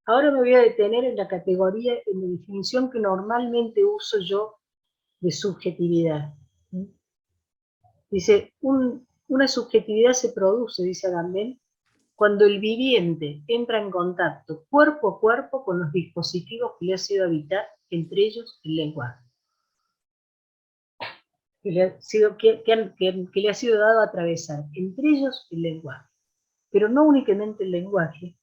Ahora me voy a detener en la categoría, en la definición que normalmente uso yo de subjetividad. Dice, una subjetividad se produce, dice Agamben, cuando el viviente entra en contacto cuerpo a cuerpo con los dispositivos que le ha sido habitar, entre ellos el lenguaje, que le ha sido dado a atravesar, entre ellos el lenguaje. Pero no únicamente el lenguaje,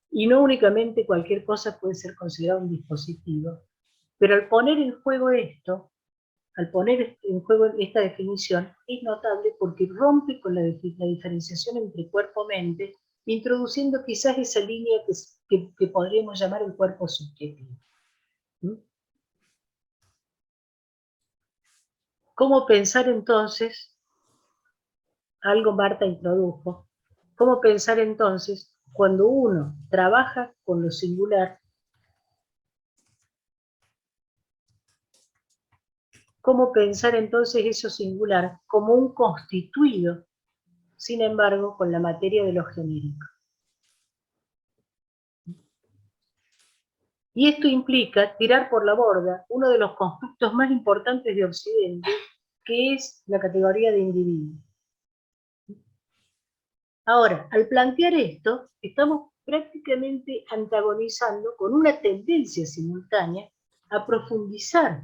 y no únicamente cualquier cosa puede ser considerado un dispositivo, pero al poner en juego esta definición, es notable porque rompe con la diferenciación entre cuerpo-mente, introduciendo quizás esa línea que podríamos llamar el cuerpo subjetivo. ¿Cómo pensar entonces? Algo Marta introdujo. ¿Cómo pensar entonces cuando uno trabaja con lo singular? ¿Cómo pensar entonces eso singular como un constituido, sin embargo, con la materia de lo genérico? Y esto implica tirar por la borda uno de los constructos más importantes de Occidente, que es la categoría de individuo. Ahora, al plantear esto, estamos prácticamente antagonizando con una tendencia simultánea a profundizar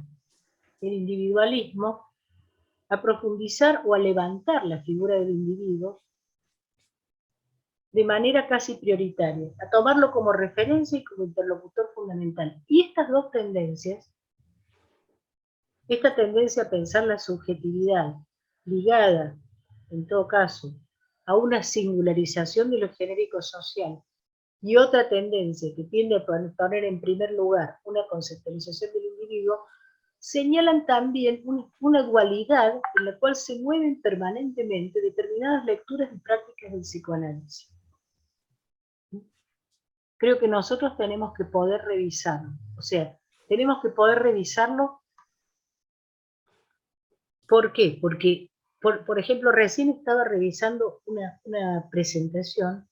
el individualismo, a profundizar o a levantar la figura del individuo de manera casi prioritaria, a tomarlo como referencia y como interlocutor fundamental. Y estas dos tendencias, esta tendencia a pensar la subjetividad ligada, en todo caso, a una singularización de lo genérico social, y otra tendencia que tiende a poner en primer lugar una conceptualización del individuo, señalan también una dualidad en la cual se mueven permanentemente determinadas lecturas y prácticas del psicoanálisis. Creo que nosotros tenemos que poder revisarlo, o sea, tenemos que poder revisarlo. ¿Por qué? Porque, por ejemplo, recién estaba revisando una presentación,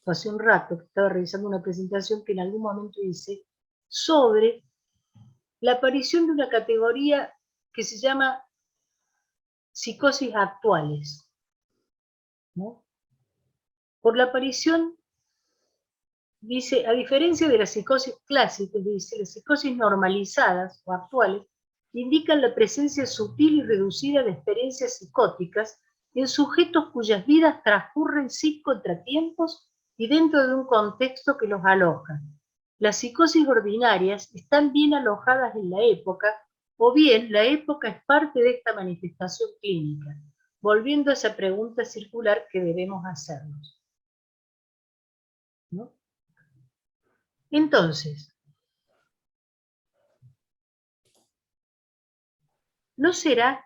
hace un rato que estaba revisando una presentación que en algún momento hice sobre la aparición de una categoría que se llama psicosis actuales, ¿no? Por la aparición, dice, a diferencia de las psicosis clásicas, dice, las psicosis normalizadas o actuales indican la presencia sutil y reducida de experiencias psicóticas en sujetos cuyas vidas transcurren sin contratiempos y dentro de un contexto que los aloja. Las psicosis ordinarias están bien alojadas en la época, o bien la época es parte de esta manifestación clínica, volviendo a esa pregunta circular que debemos hacernos, ¿no? Entonces, ¿no será?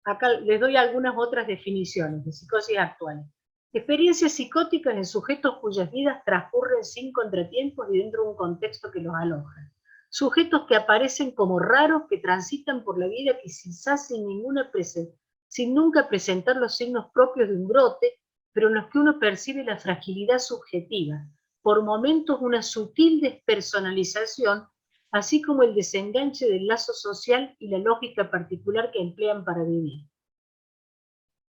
Acá les doy algunas otras definiciones de psicosis actuales. Experiencias psicóticas en sujetos cuyas vidas transcurren sin contratiempos y dentro de un contexto que los aloja. Sujetos que aparecen como raros, que transitan por la vida quizás sin nunca presentar los signos propios de un brote, pero en los que uno percibe la fragilidad subjetiva, por momentos una sutil despersonalización, así como el desenganche del lazo social y la lógica particular que emplean para vivir.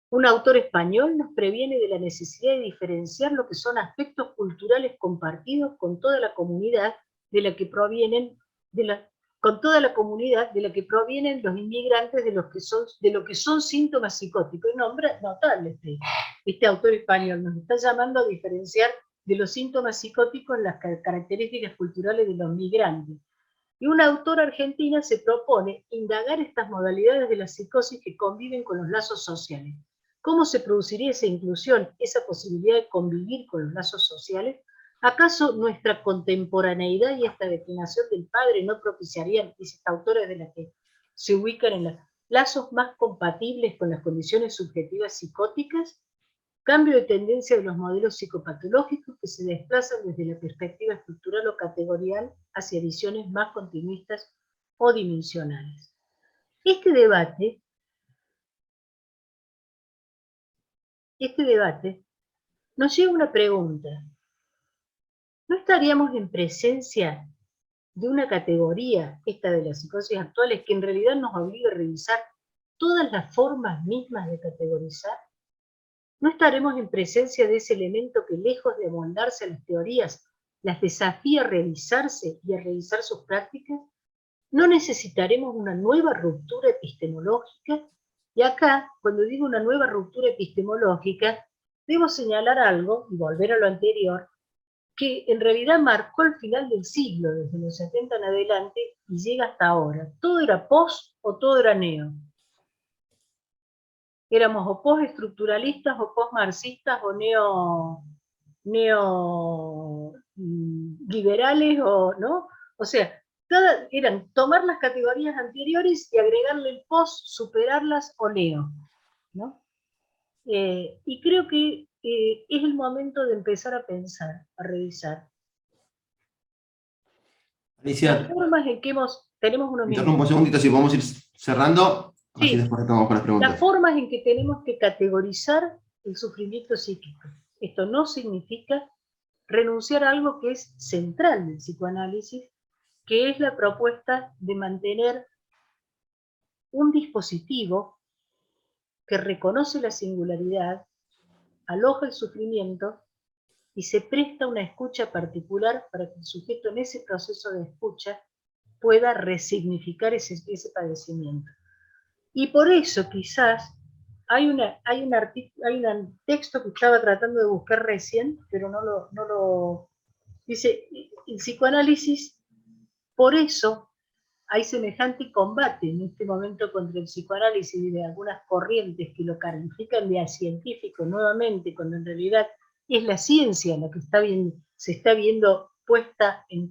Un autor español nos previene de la necesidad de diferenciar lo que son aspectos culturales compartidos con toda la comunidad de la que provienen, los inmigrantes de lo que son síntomas psicóticos. Es notable este autor español, nos está llamando a diferenciar de los síntomas psicóticos las características culturales de los migrantes. Y una autora argentina se propone indagar estas modalidades de la psicosis que conviven con los lazos sociales. ¿Cómo se produciría esa inclusión, esa posibilidad de convivir con los lazos sociales? ¿Acaso nuestra contemporaneidad y esta declinación del padre no propiciarían, dice esta autora, de la que se ubican en los lazos más compatibles con las condiciones subjetivas psicóticas? Cambio de tendencia de los modelos psicopatológicos que se desplazan desde la perspectiva estructural o categorial hacia visiones más continuistas o dimensionales. Este debate nos lleva a una pregunta. ¿No estaríamos en presencia de una categoría, esta de las psicosis actuales, que en realidad nos obliga a revisar todas las formas mismas de categorizar? ¿No estaremos en presencia de ese elemento que, lejos de amoldarse a las teorías, las desafía a revisarse y a revisar sus prácticas? ¿No necesitaremos una nueva ruptura epistemológica? Y acá, cuando digo una nueva ruptura epistemológica, debo señalar algo, y volver a lo anterior, que en realidad marcó el final del siglo, desde los 70 en adelante, y llega hasta ahora. ¿Todo era post o todo era neo? Éramos o post-estructuralistas o post-marxistas o neo-liberales, ¿no? O sea, eran tomar las categorías anteriores y agregarle el post, superarlas o neo, ¿no? Y creo que es el momento de empezar a pensar, a revisar. Alicia, Las formas en que tenemos unos interrumpo un segundito, si podemos ir cerrando, así Sí. después retomamos con las preguntas. Las formas en que tenemos que categorizar el sufrimiento psíquico. Esto no significa renunciar a algo que es central del psicoanálisis, que es la propuesta de mantener un dispositivo que reconoce la singularidad, aloja el sufrimiento y se presta una escucha particular para que el sujeto en ese proceso de escucha pueda resignificar ese padecimiento. Y por eso quizás hay un texto que estaba tratando de buscar recién, pero no lo dice, el psicoanálisis, por eso hay semejante combate en este momento contra el psicoanálisis y de algunas corrientes que lo califican de científico nuevamente, cuando en realidad es la ciencia la que se está viendo puesta en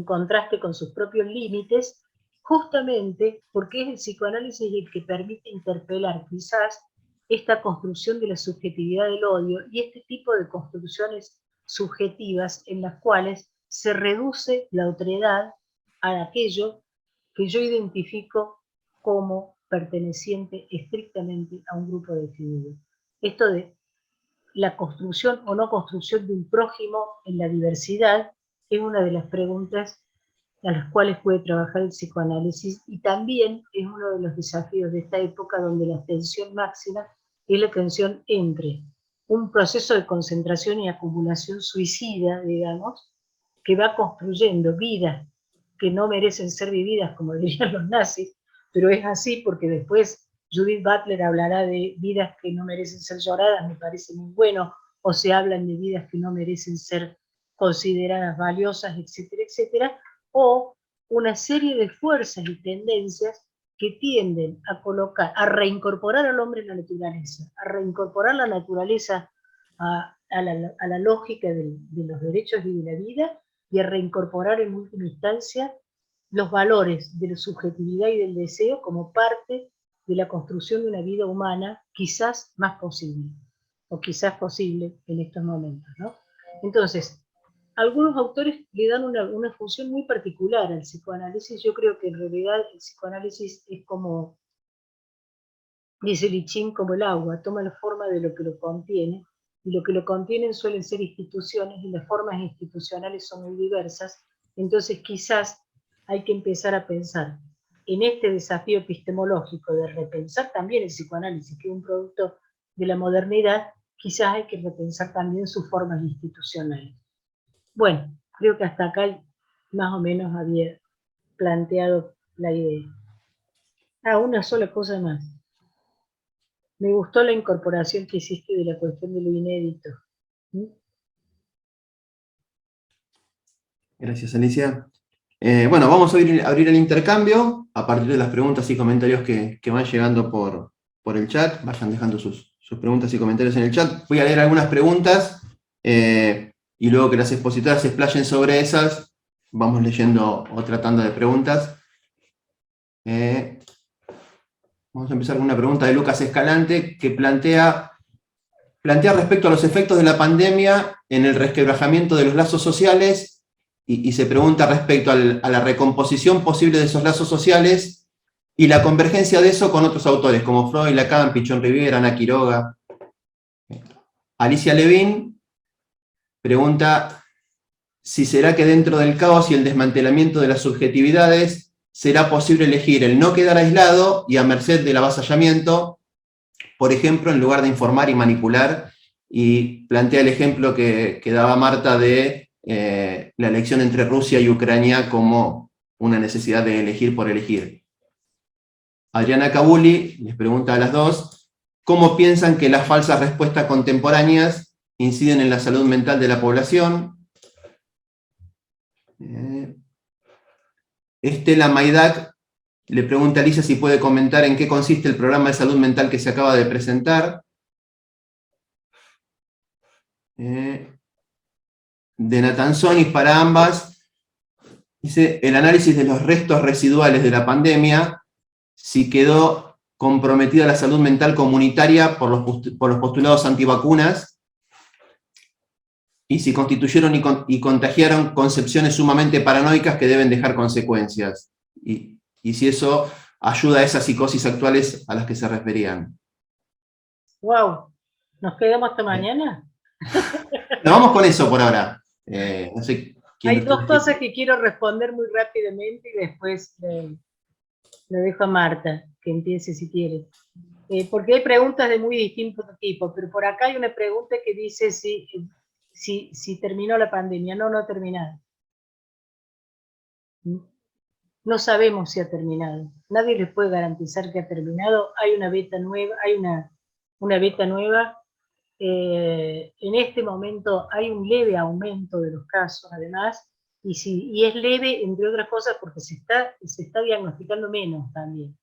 contraste con sus propios límites, justamente porque es el psicoanálisis el que permite interpelar quizás esta construcción de la subjetividad del odio y este tipo de construcciones subjetivas en las cuales se reduce la otredad a aquello que yo identifico como perteneciente estrictamente a un grupo definido. Esto de la construcción o no construcción de un prójimo en la diversidad es una de las preguntas a las cuales puede trabajar el psicoanálisis, y también es uno de los desafíos de esta época donde la tensión máxima es la tensión entre un proceso de concentración y acumulación suicida, digamos, que va construyendo vidas que no merecen ser vividas, como dirían los nazis, pero es así porque después Judith Butler hablará de vidas que no merecen ser lloradas, me parece muy bueno, o se hablan de vidas que no merecen ser consideradas valiosas, etcétera, etcétera, o una serie de fuerzas y tendencias que tienden a reincorporar al hombre en la naturaleza, a reincorporar la naturaleza a la lógica de los derechos y de la vida, y a reincorporar en última instancia los valores de la subjetividad y del deseo como parte de la construcción de una vida humana quizás más posible, o quizás posible en estos momentos, ¿no? Entonces, algunos autores le dan una función muy particular al psicoanálisis. Yo creo que en realidad el psicoanálisis es como, dice Lichín, como el agua, toma la forma de lo que lo contiene, y lo que lo contienen suelen ser instituciones, y las formas institucionales son muy diversas. Entonces quizás hay que empezar a pensar en este desafío epistemológico de repensar también el psicoanálisis, que es un producto de la modernidad. Quizás hay que repensar también sus formas institucionales. Bueno, creo que hasta acá más o menos había planteado la idea. Una sola cosa más. Me gustó la incorporación que hiciste de la cuestión de lo inédito. Gracias, Alicia. Bueno, vamos a abrir el intercambio a partir de las preguntas y comentarios que van llegando por el chat. Vayan dejando sus preguntas y comentarios en el chat. Voy a leer algunas preguntas y luego que las expositoras se explayen sobre esas, vamos leyendo otra tanda de preguntas. Vamos a empezar con una pregunta de Lucas Escalante, que plantea respecto a los efectos de la pandemia en el resquebrajamiento de los lazos sociales, y se pregunta respecto a la recomposición posible de esos lazos sociales y la convergencia de eso con otros autores, como Freud, Lacan, Pichón Riviera, Ana Quiroga. Alicia Levin pregunta si será que dentro del caos y el desmantelamiento de las subjetividades será posible elegir el no quedar aislado y a merced del avasallamiento, por ejemplo, en lugar de informar y manipular, y plantea el ejemplo que daba Marta de la elección entre Rusia y Ucrania como una necesidad de elegir por elegir. Adriana Cabuli les pregunta a las dos, ¿cómo piensan que las falsas respuestas contemporáneas inciden en la salud mental de la población? Estela Maidac le pregunta a Alicia si puede comentar en qué consiste el programa de salud mental que se acaba de presentar. De Natanzonis para ambas, dice, el análisis de los restos residuales de la pandemia, si quedó comprometida la salud mental comunitaria por los postulados antivacunas, y si constituyeron y contagiaron concepciones sumamente paranoicas que deben dejar consecuencias, y si eso ayuda a esas psicosis actuales a las que se referían. ¡Wow! ¿Nos quedamos hasta mañana? Nos vamos con eso por ahora. No sé Hay dos cosas que quiero responder muy rápidamente y después le dejo a Marta que empiece si quiere. porque hay preguntas de muy distinto tipo, pero por acá hay una pregunta que dice si terminó la pandemia. No, no ha terminado. No sabemos si ha terminado. Nadie les puede garantizar que ha terminado. Hay una beta nueva, una beta nueva. En este momento hay un leve aumento de los casos, además, y es leve, entre otras cosas, porque se está diagnosticando menos también.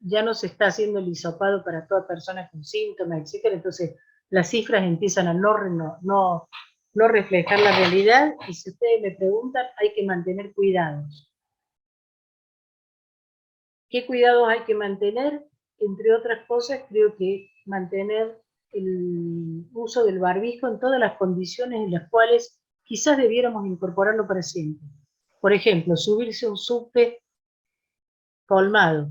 Ya no se está haciendo el hisopado para toda persona con síntomas, etc. Entonces, las cifras empiezan a no reflejar la realidad, y si ustedes me preguntan, hay que mantener cuidados. ¿Qué cuidados hay que mantener? Entre otras cosas, creo que mantener el uso del barbijo en todas las condiciones en las cuales quizás debiéramos incorporarlo para siempre. Por ejemplo, subirse a un subte colmado,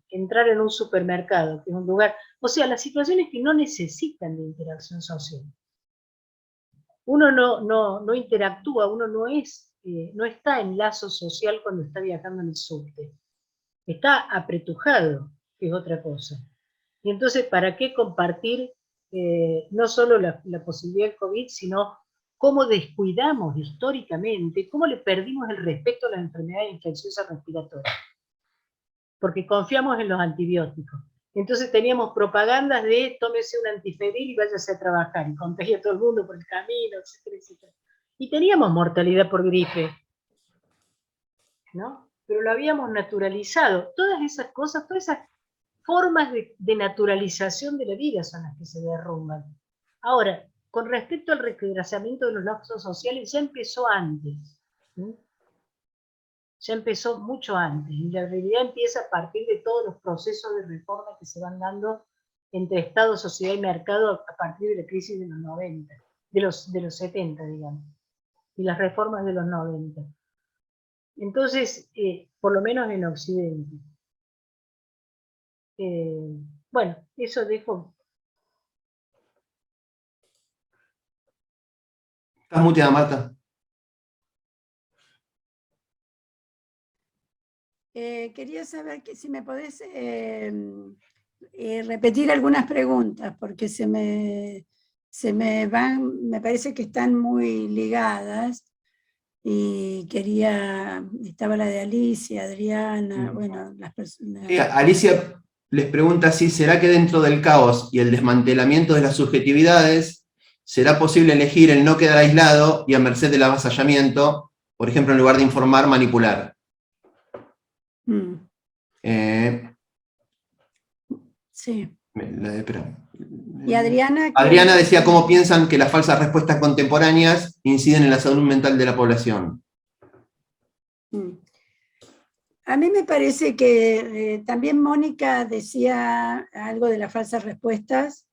entrar en un supermercado, que es un lugar, o sea, las situaciones que no necesitan de interacción social. Uno no interactúa, uno no está en lazo social cuando está viajando en el subte. Está apretujado, que es otra cosa. Y entonces, ¿para qué compartir no solo la posibilidad del COVID, sino cómo descuidamos históricamente, cómo le perdimos el respeto a las enfermedades infecciosas respiratorias? Porque confiamos en los antibióticos. Entonces teníamos propagandas de tómese un antifebril y váyase a trabajar, y contagia a todo el mundo por el camino, etcétera, etcétera. Y teníamos mortalidad por gripe, ¿no? Pero lo habíamos naturalizado. Todas esas cosas, todas esas formas de naturalización de la vida son las que se derrumban. Ahora, con respecto al requebrajamiento de los lazos sociales, ya empezó antes. ¿Sí? Ya empezó mucho antes, y la realidad empieza a partir de todos los procesos de reforma que se van dando entre Estado, sociedad y mercado a partir de la crisis de los 90, de los 70, digamos, y las reformas de los 90. Entonces, por lo menos en Occidente. Bueno, eso dejo. ¿Estás muteada, Marta? Quería saber si me podés repetir algunas preguntas, porque se me van, me parece que están muy ligadas, y estaba la de Alicia, Adriana, bueno, las personas. Alicia les pregunta si será que dentro del caos y el desmantelamiento de las subjetividades será posible elegir el no quedar aislado y a merced del avasallamiento, por ejemplo, en lugar de informar, manipular. Sí. Espera. Y Adriana... Adriana decía cómo piensan que las falsas respuestas contemporáneas inciden en la salud mental de la población. A mí me parece que también Mónica decía algo de las falsas respuestas.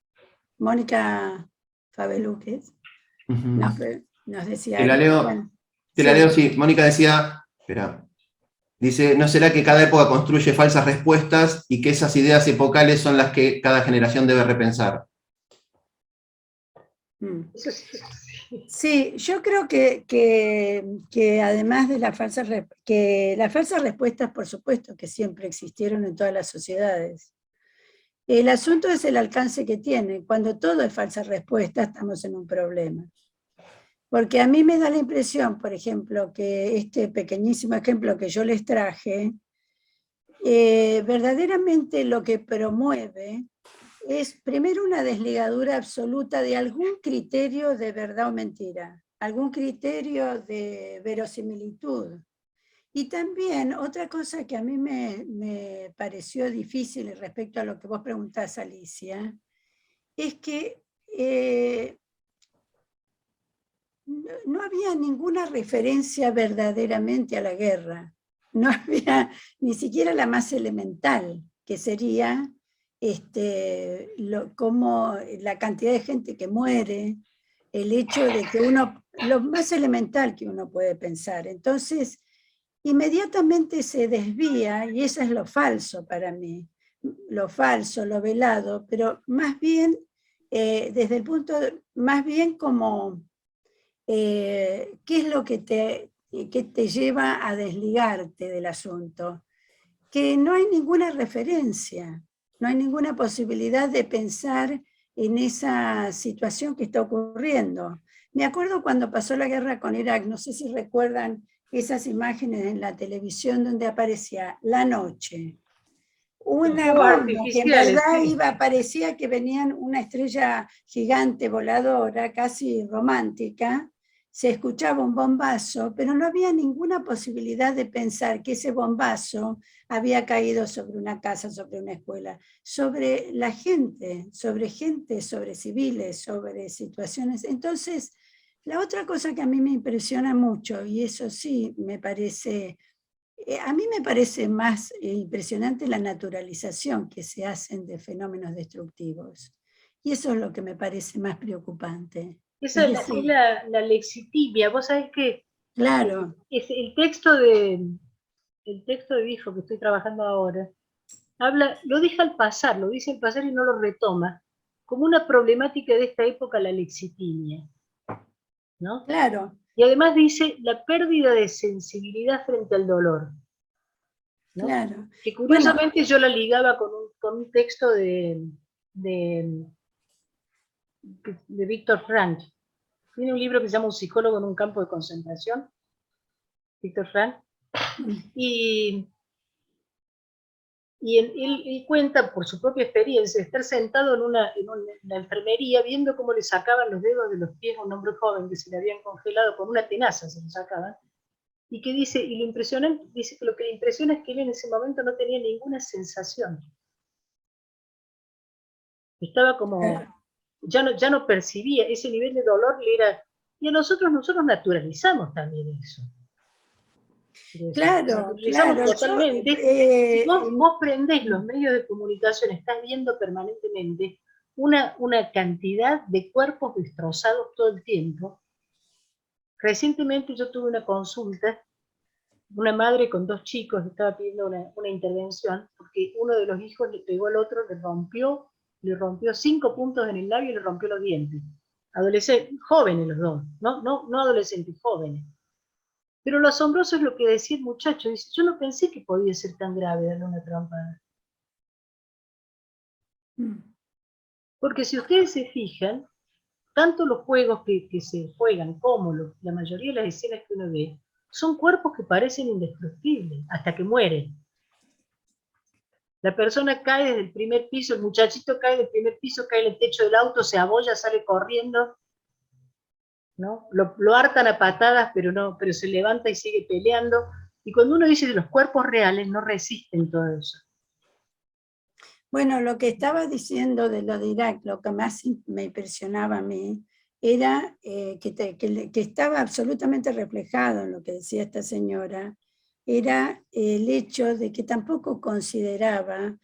Mónica Fabelúquez nos decía... Te la leo, bueno, sí. Mónica decía, espera, dice, ¿no será que cada época construye falsas respuestas y que esas ideas epocales son las que cada generación debe repensar? Sí, yo creo que además de las falsas respuestas, por supuesto que siempre existieron en todas las sociedades. El asunto es el alcance que tiene. Cuando todo es falsa respuesta, estamos en un problema. Porque a mí me da la impresión, por ejemplo, que este pequeñísimo ejemplo que yo les traje, verdaderamente lo que promueve es primero una desligadura absoluta de algún criterio de verdad o mentira, algún criterio de verosimilitud. Y también otra cosa que a mí me pareció difícil respecto a lo que vos preguntás, Alicia, es que no había ninguna referencia verdaderamente a la guerra. No había ni siquiera la más elemental, que sería como la cantidad de gente que muere, el hecho de que lo más elemental que uno puede pensar. Entonces, inmediatamente se desvía, y eso es lo falso para mí, lo falso, lo velado, pero más bien, más bien como, ¿qué es lo que que te lleva a desligarte del asunto, que no hay ninguna referencia, no hay ninguna posibilidad de pensar en esa situación que está ocurriendo. Me acuerdo cuando pasó la guerra con Irak, no sé si recuerdan esas imágenes en la televisión donde aparecía la noche, una bomba que en verdad parecía que venían una estrella gigante voladora, casi romántica, se escuchaba un bombazo, pero no había ninguna posibilidad de pensar que ese bombazo había caído sobre una casa, sobre una escuela, sobre la gente, sobre civiles, sobre situaciones. Entonces, la otra cosa que a mí me impresiona mucho, y eso sí me parece, a mí me parece más impresionante la naturalización que se hacen de fenómenos destructivos. Y eso es lo que me parece más preocupante. Esa es la lexitimia. Vos sabés que claro. Es el texto de mi hijo que estoy trabajando ahora, lo deja al pasar, lo dice al pasar y no lo retoma, como una problemática de esta época, la lexitimia, ¿no? Claro. Y además dice la pérdida de sensibilidad frente al dolor, ¿no? Claro. Que curiosamente yo la ligaba con un texto de Víctor Frank. Tiene un libro que se llama Un psicólogo en un campo de concentración, Víctor Frank, y él cuenta por su propia experiencia, estar sentado en la enfermería viendo cómo le sacaban los dedos de los pies a un hombre joven que se le habían congelado con una tenaza, se lo sacaban, y que dice, y lo impresionante, dice que lo que le impresiona es que él en ese momento no tenía ninguna sensación. Estaba como, ya no percibía, ese nivel de dolor le era, y a nosotros naturalizamos también eso. Claro, totalmente. Si vos prendés los medios de comunicación, estás viendo permanentemente una cantidad de cuerpos destrozados todo el tiempo. Recientemente yo tuve una consulta, una madre con 2 chicos estaba pidiendo una intervención, porque uno de los hijos le pegó al otro, le rompió 5 puntos en el labio y le rompió los dientes. Adolescentes, jóvenes los dos, no adolescentes, jóvenes. Pero lo asombroso es lo que decía el muchacho, dice, yo no pensé que podía ser tan grave darle una trompada. Porque si ustedes se fijan, tanto los juegos que se juegan como la mayoría de las escenas que uno ve, son cuerpos que parecen indestructibles, hasta que mueren. La persona cae desde el primer piso, el muchachito cae del primer piso, cae en el techo del auto, se abolla, sale corriendo, ¿no? Lo hartan a patadas, pero se levanta y sigue peleando. Y cuando uno dice de los cuerpos reales, no resisten todo eso. Bueno, lo que estaba diciendo de lo de Irak, lo que más me impresionaba a mí, era que estaba absolutamente reflejado en lo que decía esta señora, era el hecho de que tampoco consideraba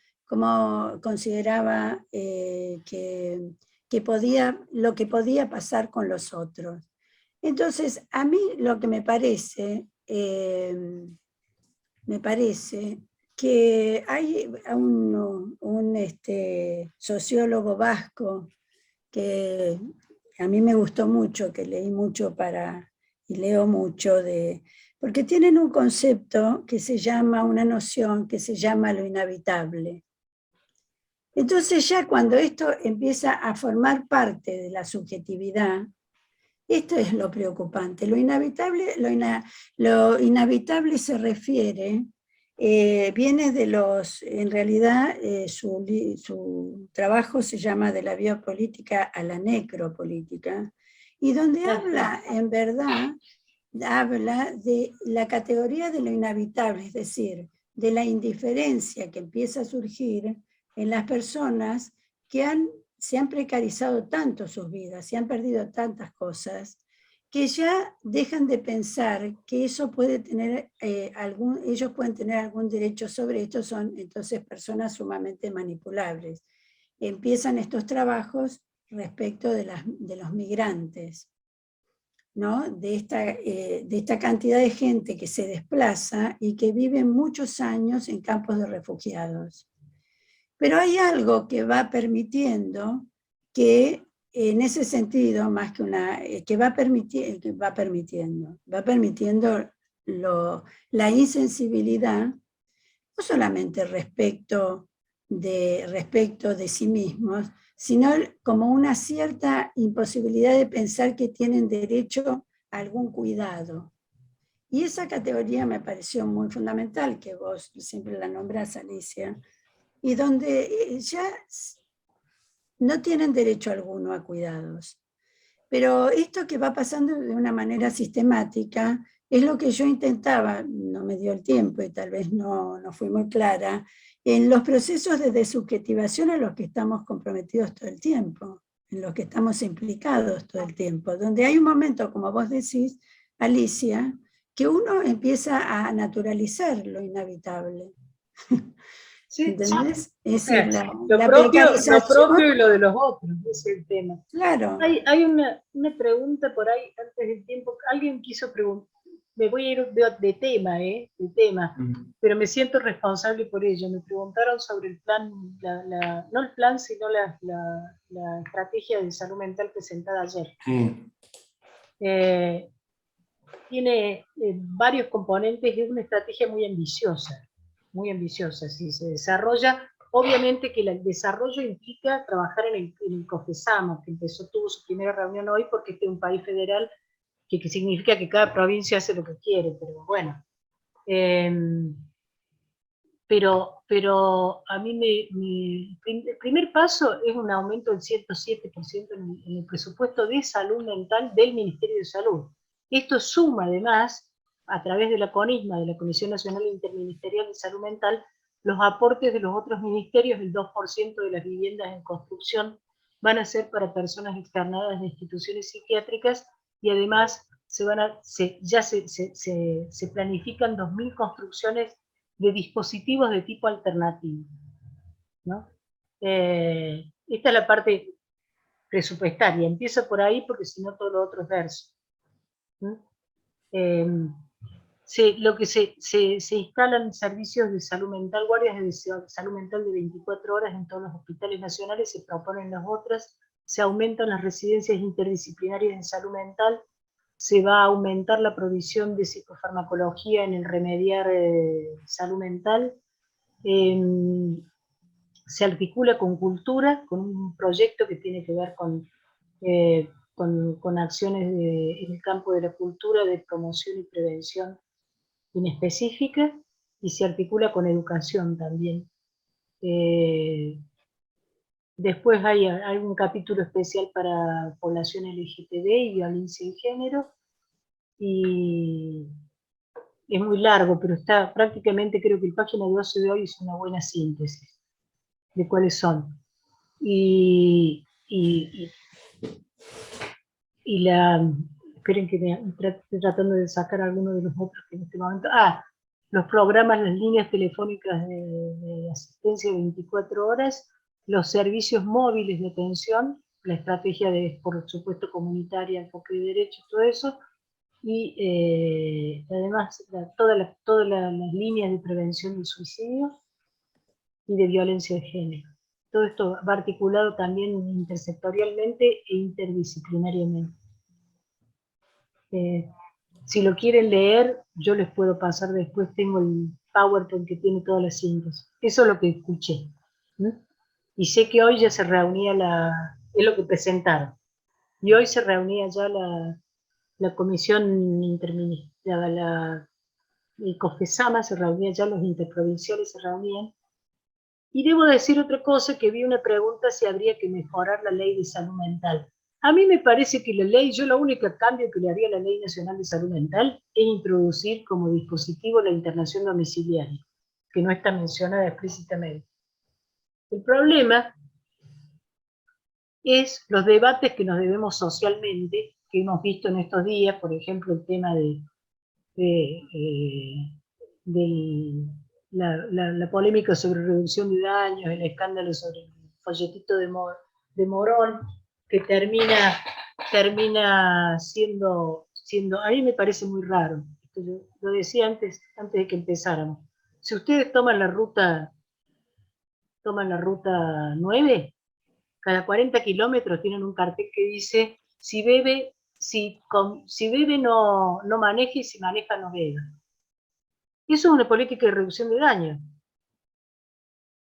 lo que podía pasar con los otros. Entonces, a mí lo que me parece que hay un sociólogo vasco que a mí me gustó mucho, que leí mucho y leo mucho, porque tienen un concepto que se llama, una noción que se llama lo inhabitable. Entonces ya cuando esto empieza a formar parte de la subjetividad, esto es lo preocupante. Lo inhabitable se refiere, viene de en realidad su trabajo se llama De la biopolítica a la necropolítica, y donde habla, en verdad, habla de la categoría de lo inhabitable, es decir, de la indiferencia que empieza a surgir en las personas que se han precarizado tanto sus vidas, se han perdido tantas cosas, que ya dejan de pensar que eso puede tener ellos pueden tener algún derecho sobre esto, son entonces personas sumamente manipulables. Empiezan estos trabajos respecto de los migrantes, ¿no? De esta cantidad de gente que se desplaza y que vive muchos años en campos de refugiados. Pero hay algo que va permitiendo que, en ese sentido, más que va permitiendo la insensibilidad, no solamente respecto de sí mismos, sino como una cierta imposibilidad de pensar que tienen derecho a algún cuidado. Y esa categoría me pareció muy fundamental, que vos siempre la nombrás, Alicia, y donde ya no tienen derecho alguno a cuidados. Pero esto que va pasando de una manera sistemática es lo que yo intentaba, no me dio el tiempo y tal vez no fui muy clara, en los procesos de desubjetivación en los que estamos comprometidos todo el tiempo, en los que estamos implicados todo el tiempo, donde hay un momento, como vos decís, Alicia, que uno empieza a naturalizar lo inhabitable. Sí, ¿Entendés? Es o sea, decir, lo la propio precarización, y lo de los otros, ese es el tema. claro. Hay una pregunta por ahí antes del tiempo. Alguien quiso preguntar, me voy a ir de tema, de tema, pero me siento responsable por ello. Me preguntaron sobre el plan, no el plan, sino la estrategia de salud mental presentada ayer. Sí. Tiene varios componentes, es una estrategia muy ambiciosa, si se desarrolla. Obviamente que el desarrollo implica trabajar en el COFESAMA, que tuvo su primera reunión hoy porque este es un país federal, que significa que cada provincia hace lo que quiere, pero bueno. Pero a mí el primer paso es un aumento del 107% en el presupuesto de salud mental del Ministerio de Salud. Esto suma además, a través de la CONISMA, de la Comisión Nacional Interministerial de Salud Mental, los aportes de los otros ministerios. El 2% de las viviendas en construcción van a ser para personas externadas de instituciones psiquiátricas, y además ya se planifican 2.000 construcciones de dispositivos de tipo alternativo, ¿no? Esta es la parte presupuestaria. Empiezo por ahí porque si no todo lo otro es verso. Lo que se instalan servicios de salud mental, guardias de salud mental de 24 horas en todos los hospitales nacionales, se proponen las otras, se aumentan las residencias interdisciplinarias de salud mental, se va a aumentar la provisión de psicofarmacología en el remediar salud mental, se articula con cultura, con un proyecto que tiene que ver con acciones en el campo de la cultura, de promoción y prevención inespecífica, y se articula con educación también. Después hay un capítulo especial para población LGTB y violencia de género, y es muy largo, pero está prácticamente, creo que el página 12 de hoy es una buena síntesis de cuáles son. Esperen que estoy tratando de sacar algunos de los otros que en este momento... los programas, las líneas telefónicas de asistencia de 24 horas, los servicios móviles de atención, la estrategia por supuesto comunitaria, enfoque de derechos, todo eso, y además todas las líneas de prevención del suicidio y de violencia de género. Todo esto va articulado también intersectorialmente e interdisciplinariamente. Si lo quieren leer, yo les puedo pasar después, tengo el PowerPoint que tiene todas las síntesis. Eso es lo que escuché. Y sé que hoy ya se reunía es lo que presentaron. Y hoy se reunía ya la comisión interministerial, el COFESAMA se reunía ya, los interprovinciales se reunían. Y debo decir otra cosa, que vi una pregunta si habría que mejorar la ley de salud mental. A mí me parece que la ley, yo lo único cambio que le haría a la Ley Nacional de Salud Mental es introducir como dispositivo la internación domiciliaria, que no está mencionada explícitamente. El problema es los debates que nos debemos socialmente, que hemos visto en estos días, por ejemplo, el tema de la polémica sobre reducción de daños, el escándalo sobre el folletito de Morón, que termina siendo, a mí me parece muy raro. Lo decía antes de que empezáramos. Si ustedes toman la ruta 9, cada 40 kilómetros tienen un cartel que dice: si bebe, si bebe no maneje y si maneja no beba. Eso es una política de reducción de daño.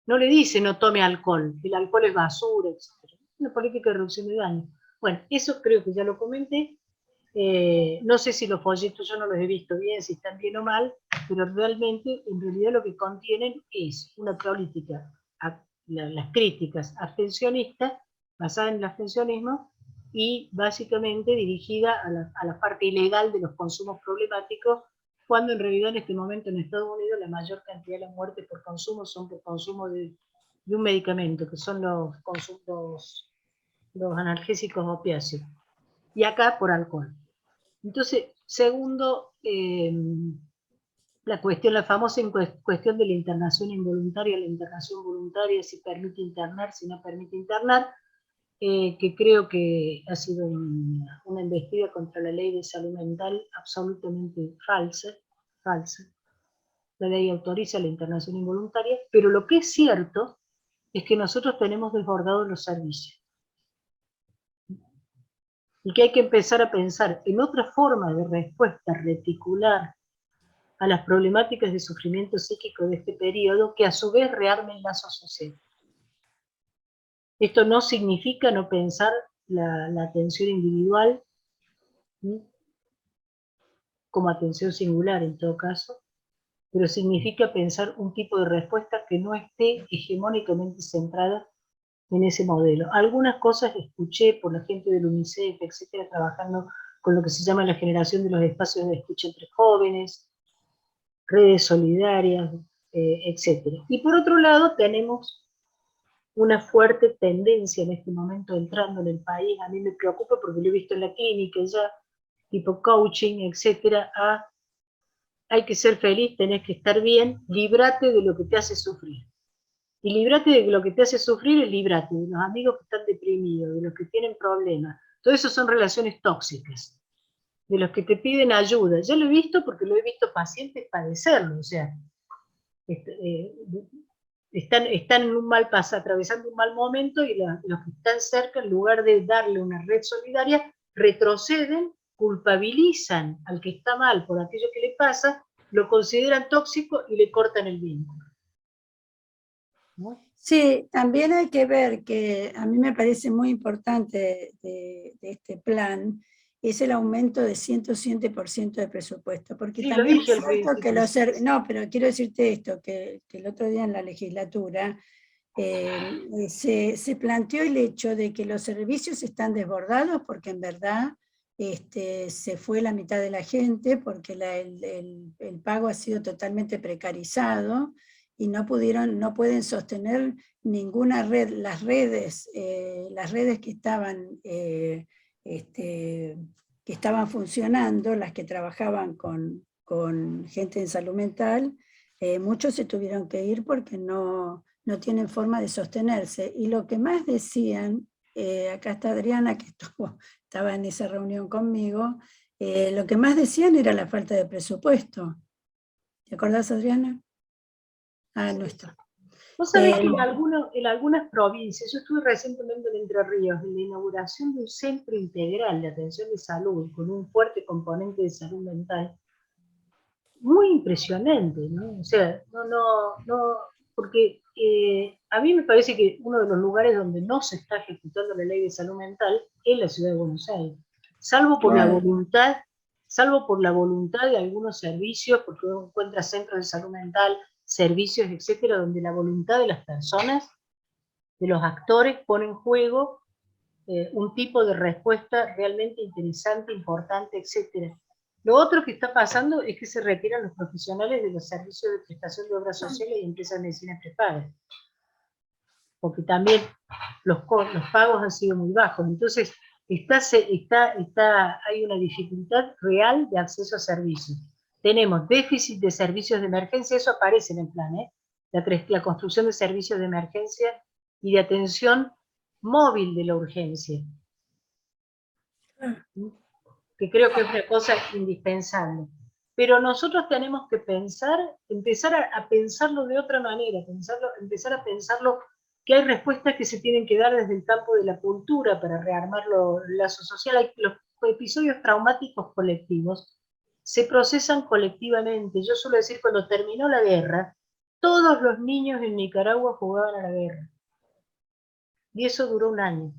No le dice no tome alcohol, el alcohol es basura, etc. Es una política de reducción de daño. Bueno, eso creo que ya lo comenté. No sé si los folletos yo no los he visto bien, si están bien o mal, pero realmente, en realidad lo que contienen es una política, las críticas abstencionistas, basada en el abstencionismo, y básicamente dirigida a la parte ilegal de los consumos problemáticos, cuando en realidad en este momento en Estados Unidos la mayor cantidad de las muertes por consumo son por consumo de un medicamento, que son los analgésicos opiáceos, y acá por alcohol. Entonces, segundo, la famosa cuestión de la internación involuntaria, la internación voluntaria, si permite internar, si no permite internar, que creo que ha sido una embestida contra la ley de salud mental absolutamente falsa. La ley autoriza la internación involuntaria, pero lo que es cierto es que nosotros tenemos desbordados los servicios. Y que hay que empezar a pensar en otra forma de respuesta reticular a las problemáticas de sufrimiento psíquico de este periodo, que a su vez rearmen lazos sociales. Esto no significa no pensar la atención individual, ¿sí?, como atención singular en todo caso, pero significa pensar un tipo de respuesta que no esté hegemónicamente centrada en ese modelo. Algunas cosas escuché por la gente del UNICEF, etcétera, trabajando con lo que se llama la generación de los espacios de escucha entre jóvenes, redes solidarias, etcétera. Y por otro lado tenemos una fuerte tendencia en este momento entrando en el país, a mí me preocupa porque lo he visto en la clínica ya, tipo coaching, etcétera, hay que ser feliz, tenés que estar bien, líbrate de lo que te hace sufrir. Y líbrate de lo que te hace sufrir es líbrate de los amigos que están deprimidos, de los que tienen problemas. Todo eso son relaciones tóxicas, de los que te piden ayuda. Yo lo he visto porque lo he visto pacientes padecerlo, o sea, están en un mal paso, atravesando un mal momento, y los que están cerca, en lugar de darle una red solidaria, retroceden, culpabilizan al que está mal por aquello que le pasa, lo consideran tóxico y le cortan el vínculo, ¿no? Sí, también hay que ver que a mí me parece muy importante de este plan, es el aumento de 107% de presupuesto, porque Sí, lo también dije es al cierto que principio. no, pero quiero decirte esto, que el otro día en la legislatura se planteó el hecho de que los servicios están desbordados porque en verdad se fue la mitad de la gente, porque el pago ha sido totalmente precarizado, y no pueden sostener ninguna red, las redes que estaban funcionando, las que trabajaban con gente en salud mental, muchos se tuvieron que ir porque no tienen forma de sostenerse. Y lo que más decían, acá está Adriana, que estaba en esa reunión conmigo, lo que más decían era la falta de presupuesto. ¿Te acordás, Adriana? Ah, no está. Vos sabés que en algunas provincias, yo estuve recientemente en Entre Ríos, en la inauguración de un centro integral de atención de salud, con un fuerte componente de salud mental, muy impresionante, ¿no? O sea, porque a mí me parece que uno de los lugares donde no se está ejecutando la ley de salud mental es la ciudad de Buenos Aires, salvo por la voluntad de algunos servicios, porque uno encuentra centros de salud mental, servicios, etcétera, donde la voluntad de las personas, de los actores, pone en juego un tipo de respuesta realmente interesante, importante, etcétera. Lo otro que está pasando es que se retiran los profesionales de los servicios de prestación de obras sociales y empresas de medicina prepaga, porque también los pagos han sido muy bajos. Entonces, hay una dificultad real de acceso a servicios. Tenemos déficit de servicios de emergencia, eso aparece en el plan, la construcción de servicios de emergencia y de atención móvil de la urgencia, que creo que es una cosa indispensable. Pero nosotros tenemos que empezar a pensarlo de otra manera, empezar a pensarlo, que hay respuestas que se tienen que dar desde el campo de la cultura para rearmar los lazos sociales. episodios traumáticos colectivos se procesan colectivamente. Yo suelo decir, cuando terminó la guerra, todos los niños en Nicaragua jugaban a la guerra. Y eso duró un año.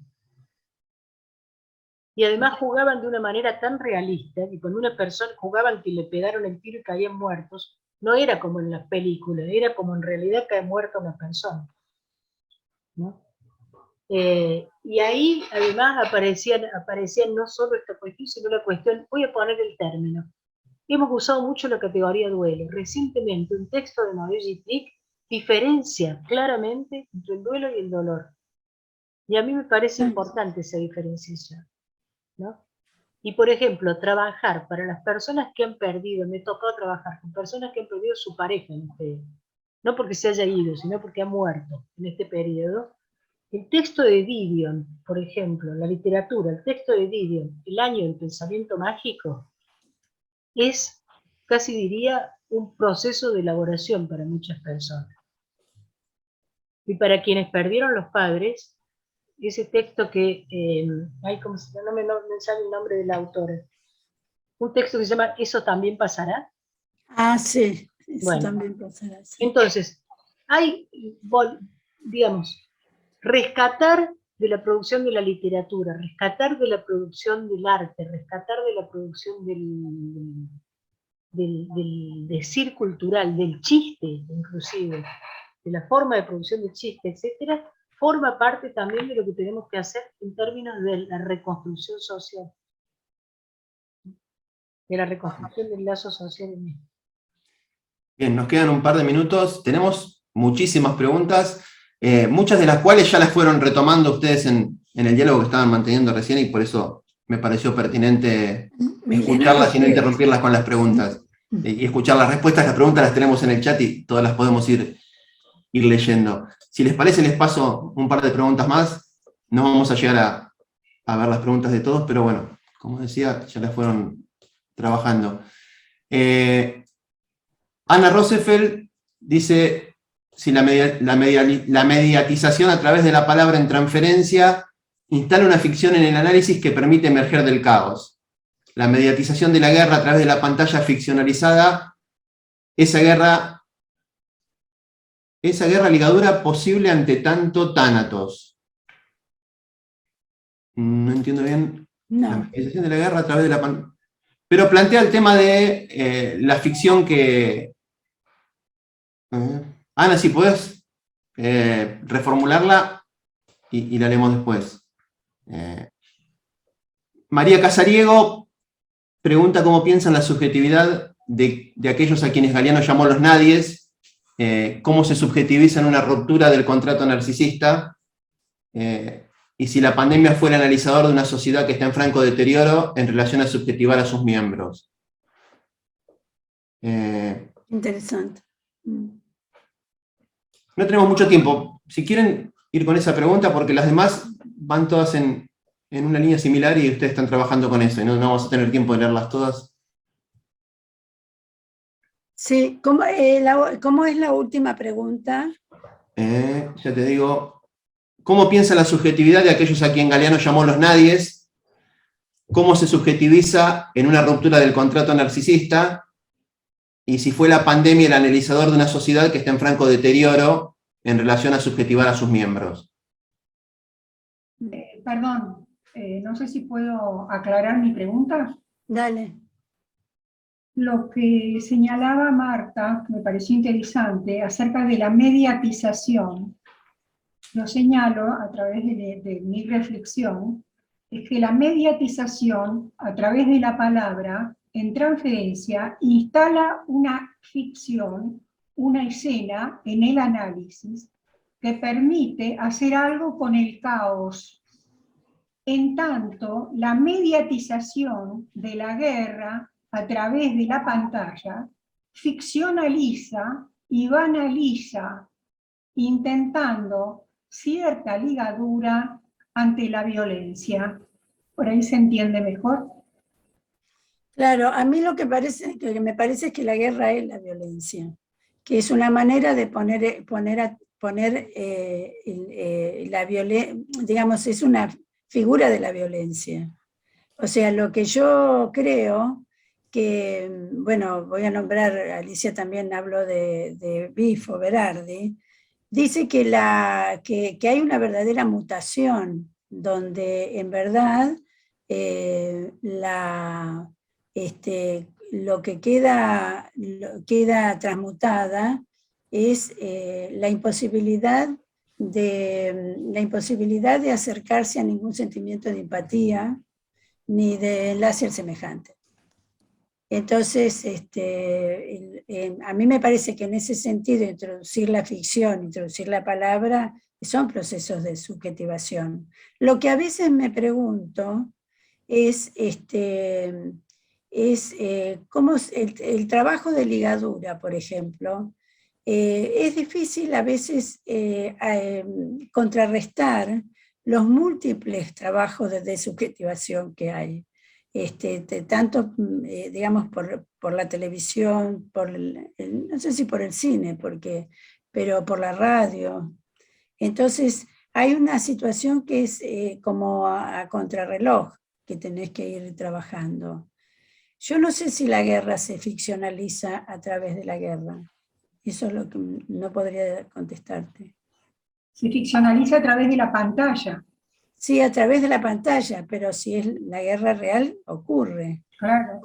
Y además jugaban de una manera tan realista, que cuando una persona jugaban que le pegaron el tiro y caían muertos, no era como en las películas, era como en realidad cae muerta una persona, ¿no? Y ahí además aparecían no solo esta cuestión, sino la cuestión, voy a poner el término. Hemos usado mucho la categoría duelo. Recientemente un texto de Noé Gittic diferencia claramente entre el duelo y el dolor. Y a mí me parece importante esa diferenciación, ¿no? Y por ejemplo, trabajar para las personas que han perdido, me tocó trabajar con personas que han perdido su pareja en no porque se haya ido, sino porque ha muerto en este periodo. El texto de Didion, por ejemplo, la literatura, el texto de Didion, El año del pensamiento mágico, es, casi diría, un proceso de elaboración para muchas personas. Y para quienes perdieron los padres, ese texto que, no me sale el nombre del autor, un texto que se llama ¿Eso también pasará? Ah, sí, eso bueno, también pasará. Sí. Entonces, hay, digamos, rescatar de la producción de la literatura, rescatar de la producción del arte, rescatar de la producción del decir cultural, del chiste inclusive, de la forma de producción del chiste, etcétera, forma parte también de lo que tenemos que hacer en términos de la reconstrucción social, de la reconstrucción del lazo social en esto. Bien, nos quedan un par de minutos, tenemos muchísimas preguntas, muchas de las cuales ya las fueron retomando ustedes en el diálogo que estaban manteniendo recién, y por eso me pareció pertinente escucharlas y no interrumpirlas con las preguntas, y escuchar las respuestas. Las preguntas las tenemos en el chat y todas las podemos ir leyendo. Si les parece, les paso un par de preguntas más. No vamos a llegar a ver las preguntas de todos, pero bueno, como decía, ya las fueron trabajando. Ana Roosevelt dice si la mediatización a través de la palabra en transferencia instala una ficción en el análisis que permite emerger del caos. La mediatización de la guerra a través de la pantalla ficcionalizada, esa guerra ligadura posible ante tanto tánatos. No entiendo bien. No. La mediatización de la guerra a través de la pantalla. Pero plantea el tema de la ficción que... Ana, si podés reformularla y la leemos después. María Casariego pregunta cómo piensan la subjetividad de aquellos a quienes Galeano llamó los nadies, cómo se subjetiviza en una ruptura del contrato narcisista, y si la pandemia fue el analizador de una sociedad que está en franco deterioro en relación a subjetivar a sus miembros. Interesante. No tenemos mucho tiempo. Si quieren ir con esa pregunta, porque las demás van todas en una línea similar y ustedes están trabajando con eso, y no vamos a tener tiempo de leerlas todas. Sí, ¿cómo es la última pregunta? Ya te digo. ¿Cómo piensa la subjetividad de aquellos a quien Galeano llamó los nadies? ¿Cómo se subjetiviza en una ruptura del contrato narcisista? Y si fue la pandemia el analizador de una sociedad que está en franco deterioro en relación a subjetivar a sus miembros. Perdón, no sé si puedo aclarar mi pregunta. Dale. Lo que señalaba Marta, me pareció interesante, acerca de la mediatización, lo señalo a través de mi reflexión, es que la mediatización a través de la palabra en transferencia instala una ficción, una escena en el análisis que permite hacer algo con el caos. En tanto, la mediatización de la guerra a través de la pantalla ficcionaliza y banaliza, intentando cierta ligadura ante la violencia. ¿Por ahí se entiende mejor? Claro, a mí lo que me parece es que la guerra es la violencia, que es una manera de la violencia, digamos, es una figura de la violencia. O sea, lo que yo creo que, bueno, voy a nombrar, Alicia también habló de Bifo, Berardi, dice que hay una verdadera mutación, donde en verdad lo que queda transmutada es la imposibilidad de acercarse a ningún sentimiento de empatía, ni de enlace al semejante. Entonces, a mí me parece que en ese sentido introducir la ficción, introducir la palabra, son procesos de subjetivación. Lo que a veces me pregunto es cómo el trabajo de ligadura, por ejemplo, es difícil a veces contrarrestar los múltiples trabajos de desubjetivación que hay. Tanto, digamos, por la televisión, no sé si por el cine, pero por la radio. Entonces, hay una situación que es como a contrarreloj, que tenés que ir trabajando. Yo no sé si la guerra se ficcionaliza a través de la guerra. Eso es lo que no podría contestarte. Se ficcionaliza a través de la pantalla. Sí, a través de la pantalla, pero si es la guerra real, ocurre. Claro.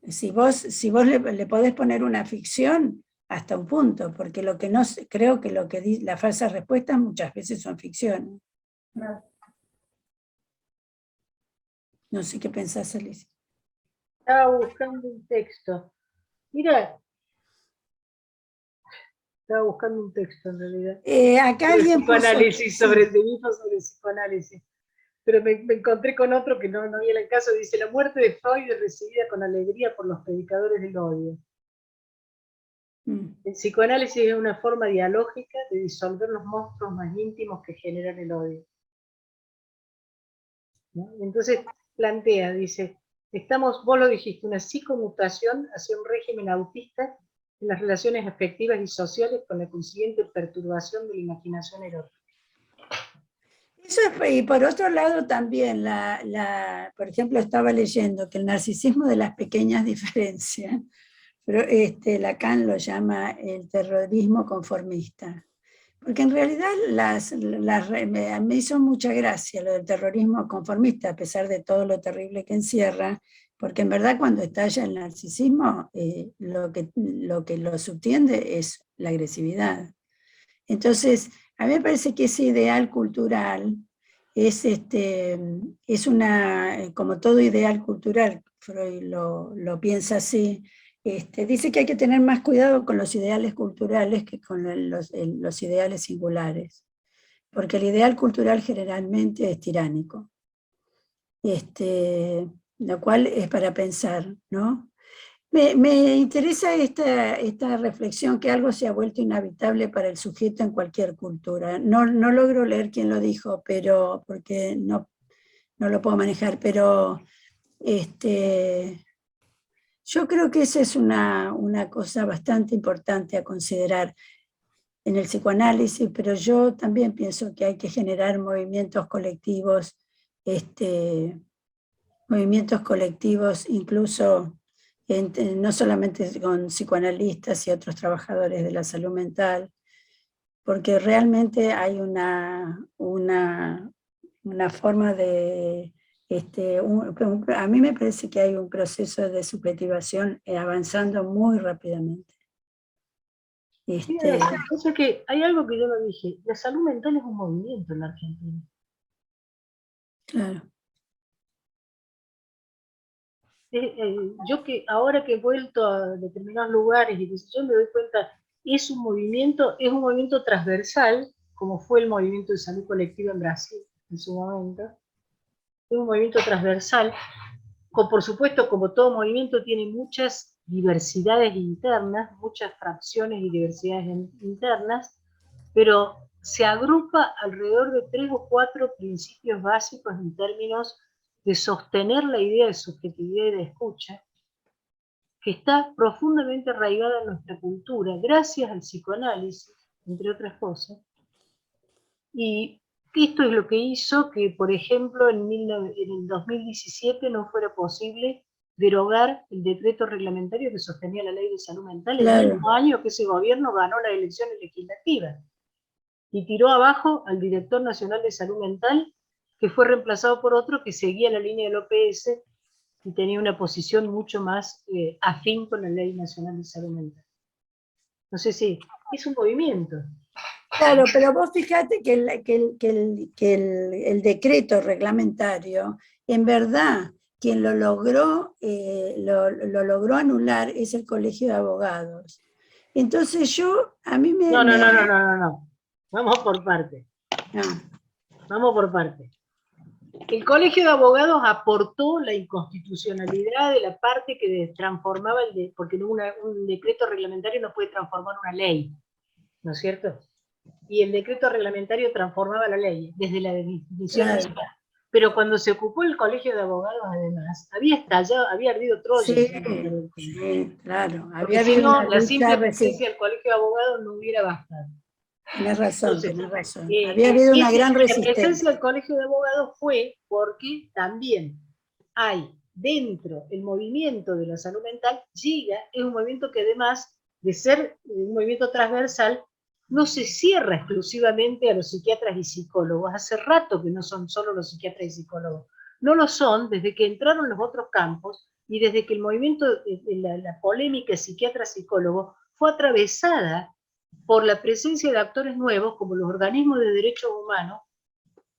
Si vos le podés poner una ficción hasta un punto, porque lo que no creo que las falsas respuestas muchas veces son ficciones. Claro. No sé qué pensás, Alicia. Estaba buscando un texto. Mira, estaba buscando un texto en realidad. Acá Sobre alguien psicoanálisis, puso, sobre el Bifo, sobre psicoanálisis. Pero me encontré con otro que no viene el caso, dice: la muerte de Freud es recibida con alegría por los predicadores del odio. El psicoanálisis es una forma dialógica de disolver los monstruos más íntimos que generan el odio. ¿No? Entonces plantea, dice, vos lo dijiste, una psicomutación hacia un régimen autista en las relaciones afectivas y sociales, con la consiguiente perturbación de la imaginación erótica. eso es, y por otro lado también, por ejemplo, estaba leyendo que el narcisismo de las pequeñas diferencias, pero Lacan lo llama el terrorismo conformista. Porque en realidad me hizo mucha gracia lo del terrorismo conformista, a pesar de todo lo terrible que encierra, porque en verdad cuando estalla el narcisismo, lo que lo subtiende es la agresividad. Entonces, a mí me parece que ese ideal cultural es como todo ideal cultural, Freud lo piensa así. Dice que hay que tener más cuidado con los ideales culturales que con los ideales singulares, porque el ideal cultural generalmente es tiránico, lo cual es para pensar, ¿no? Me interesa esta reflexión que algo se ha vuelto inhabitable para el sujeto en cualquier cultura. No logro leer quién lo dijo, pero porque no lo puedo manejar, pero yo creo que esa es una cosa bastante importante a considerar en el psicoanálisis, pero yo también pienso que hay que generar movimientos colectivos incluso no solamente con psicoanalistas y otros trabajadores de la salud mental, porque realmente hay una forma de... a mí me parece que hay un proceso de subjetivación avanzando muy rápidamente. O sea que hay algo que yo no dije: la salud mental es un movimiento en la Argentina. Claro. Yo que ahora que he vuelto a determinados lugares y yo me doy cuenta, es un movimiento transversal, como fue el movimiento de salud colectiva en Brasil en su momento. Es un movimiento transversal, por supuesto, como todo movimiento, tiene muchas diversidades internas, muchas fracciones y diversidades internas, pero se agrupa alrededor de 3 o 4 principios básicos en términos de sostener la idea de subjetividad y de escucha, que está profundamente arraigada en nuestra cultura, gracias al psicoanálisis, entre otras cosas, y Esto es lo que hizo que, por ejemplo, en el 2017 no fuera posible derogar el decreto reglamentario que sostenía la ley de salud mental Claro. el mismo año que ese gobierno ganó las elecciones legislativas. Y tiró abajo al director nacional de salud mental, que fue reemplazado por otro que seguía la línea del OPS y tenía una posición mucho más afín con la ley nacional de salud mental. No sé si es un movimiento. Claro, pero vos fíjate que el decreto reglamentario, en verdad, quien lo logró anular es el Colegio de Abogados. Entonces a mí me... No. Vamos por parte. Vamos por parte. El Colegio de Abogados aportó la inconstitucionalidad de la parte que transformaba porque un decreto reglamentario no puede transformar una ley, ¿no es cierto? Y el decreto reglamentario transformaba la ley desde la definición misma. Pero cuando se ocupó el Colegio de Abogados, además, había ardido Troya. Sí, claro. Porque si no, la simple presencia del Colegio de Abogados no hubiera bastado. Tienes razón, Entonces, tienes razón. Había habido una gran resistencia. La presencia del Colegio de Abogados fue porque también hay dentro el movimiento de la salud mental, es un movimiento que además de ser un movimiento transversal, no se cierra exclusivamente a los psiquiatras y psicólogos. Hace rato que no son solo los psiquiatras y psicólogos. No lo son desde que entraron los otros campos y desde que el movimiento, la polémica psiquiatra-psicólogo fue atravesada por la presencia de actores nuevos como los organismos de derechos humanos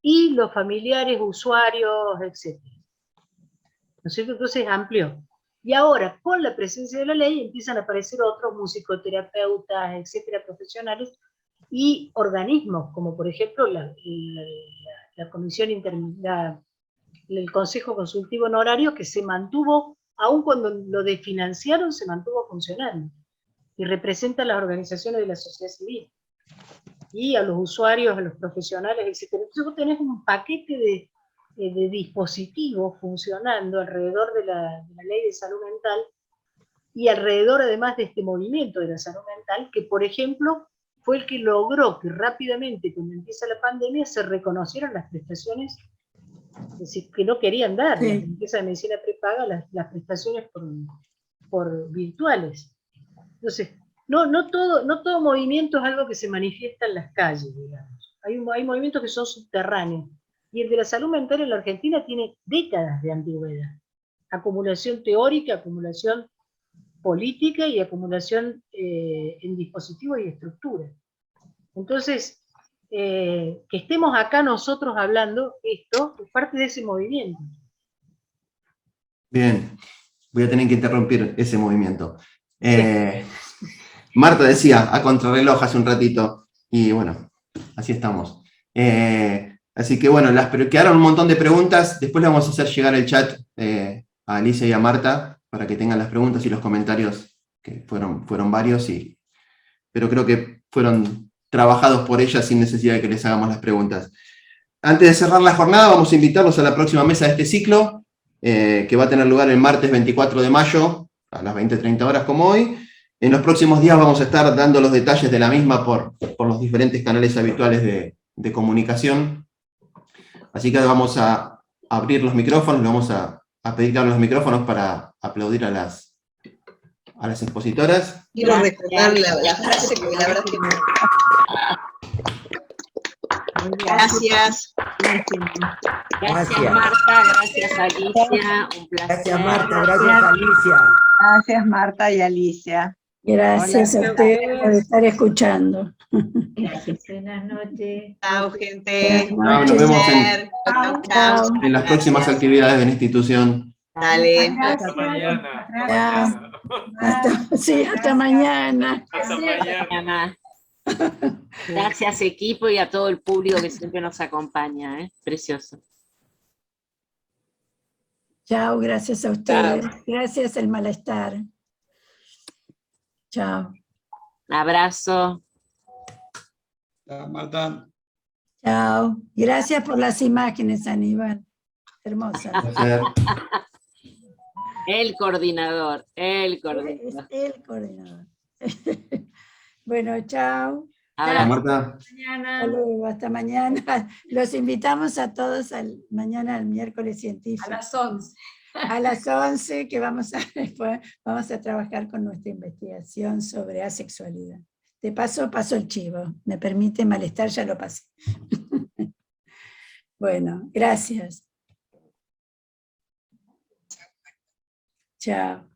y los familiares, usuarios, etc. ¿No es cierto? Entonces amplió. Y ahora, con la presencia de la ley, empiezan a aparecer otros musicoterapeutas, etcétera, profesionales, y organismos, como por ejemplo la comisión el Consejo Consultivo Honorario, que se mantuvo, aun cuando lo desfinanciaron, se mantuvo funcionando. Y representa a las organizaciones de la sociedad civil, y a los usuarios, a los profesionales, etc. Entonces vos tenés un paquete de dispositivos funcionando alrededor de la ley de salud mental, y alrededor además de este movimiento de la salud mental, que por ejemplo fue el que logró que rápidamente, cuando empieza la pandemia, se reconocieran las prestaciones, es decir, que no querían dar, la empresa de medicina prepaga las prestaciones por virtuales. Entonces, no todo movimiento es algo que se manifiesta en las calles, digamos. Hay movimientos que son subterráneos. Y el de la salud mental en la Argentina tiene décadas de antigüedad. Acumulación teórica, acumulación política y acumulación en dispositivos y estructuras. Entonces, que estemos acá nosotros hablando, esto es parte de ese movimiento. Bien, voy a tener que interrumpir ese movimiento. Marta decía a contrarreloj hace un ratito, y bueno, así estamos. Así que bueno, pero quedaron un montón de preguntas, después le vamos a hacer llegar el chat a Alicia y a Marta, para que tengan las preguntas y los comentarios, que fueron varios, pero creo que fueron trabajados por ellas sin necesidad de que les hagamos las preguntas. Antes de cerrar la jornada, vamos a invitarlos a la próxima mesa de este ciclo, que va a tener lugar el martes 24 de mayo, a las 20:30 horas como hoy. En los próximos días vamos a estar dando los detalles de la misma por los diferentes canales habituales de comunicación. Así que vamos a abrir los micrófonos, le vamos a pedir que abran los micrófonos para aplaudir a las expositoras. Quiero recordar la frase, porque la verdad que Gracias. Gracias Marta, gracias Alicia, un placer. Gracias Marta, gracias Alicia. Gracias Marta y Alicia. Gracias a ustedes por estar escuchando. Buenas noches. Chao, gente. Nos vemos Chao. en las próximas actividades de la institución. Dale. Hasta mañana. Hasta mañana. Hasta mañana. Gracias equipo y a todo el público que siempre nos acompaña, precioso. Chao, gracias a ustedes. Gracias el malestar. Chao. Un abrazo. Chao, Marta. Chao. Gracias por las imágenes, Aníbal. Hermosa. El coordinador. El coordinador. Bueno, chao. Hola, Marta. Hasta luego, hasta mañana. Los invitamos a todos mañana al miércoles científico. A las 11. A las 11 que vamos a trabajar con nuestra investigación sobre asexualidad. De paso el chivo. Me permite malestar, ya lo pasé. Bueno, gracias. Chao.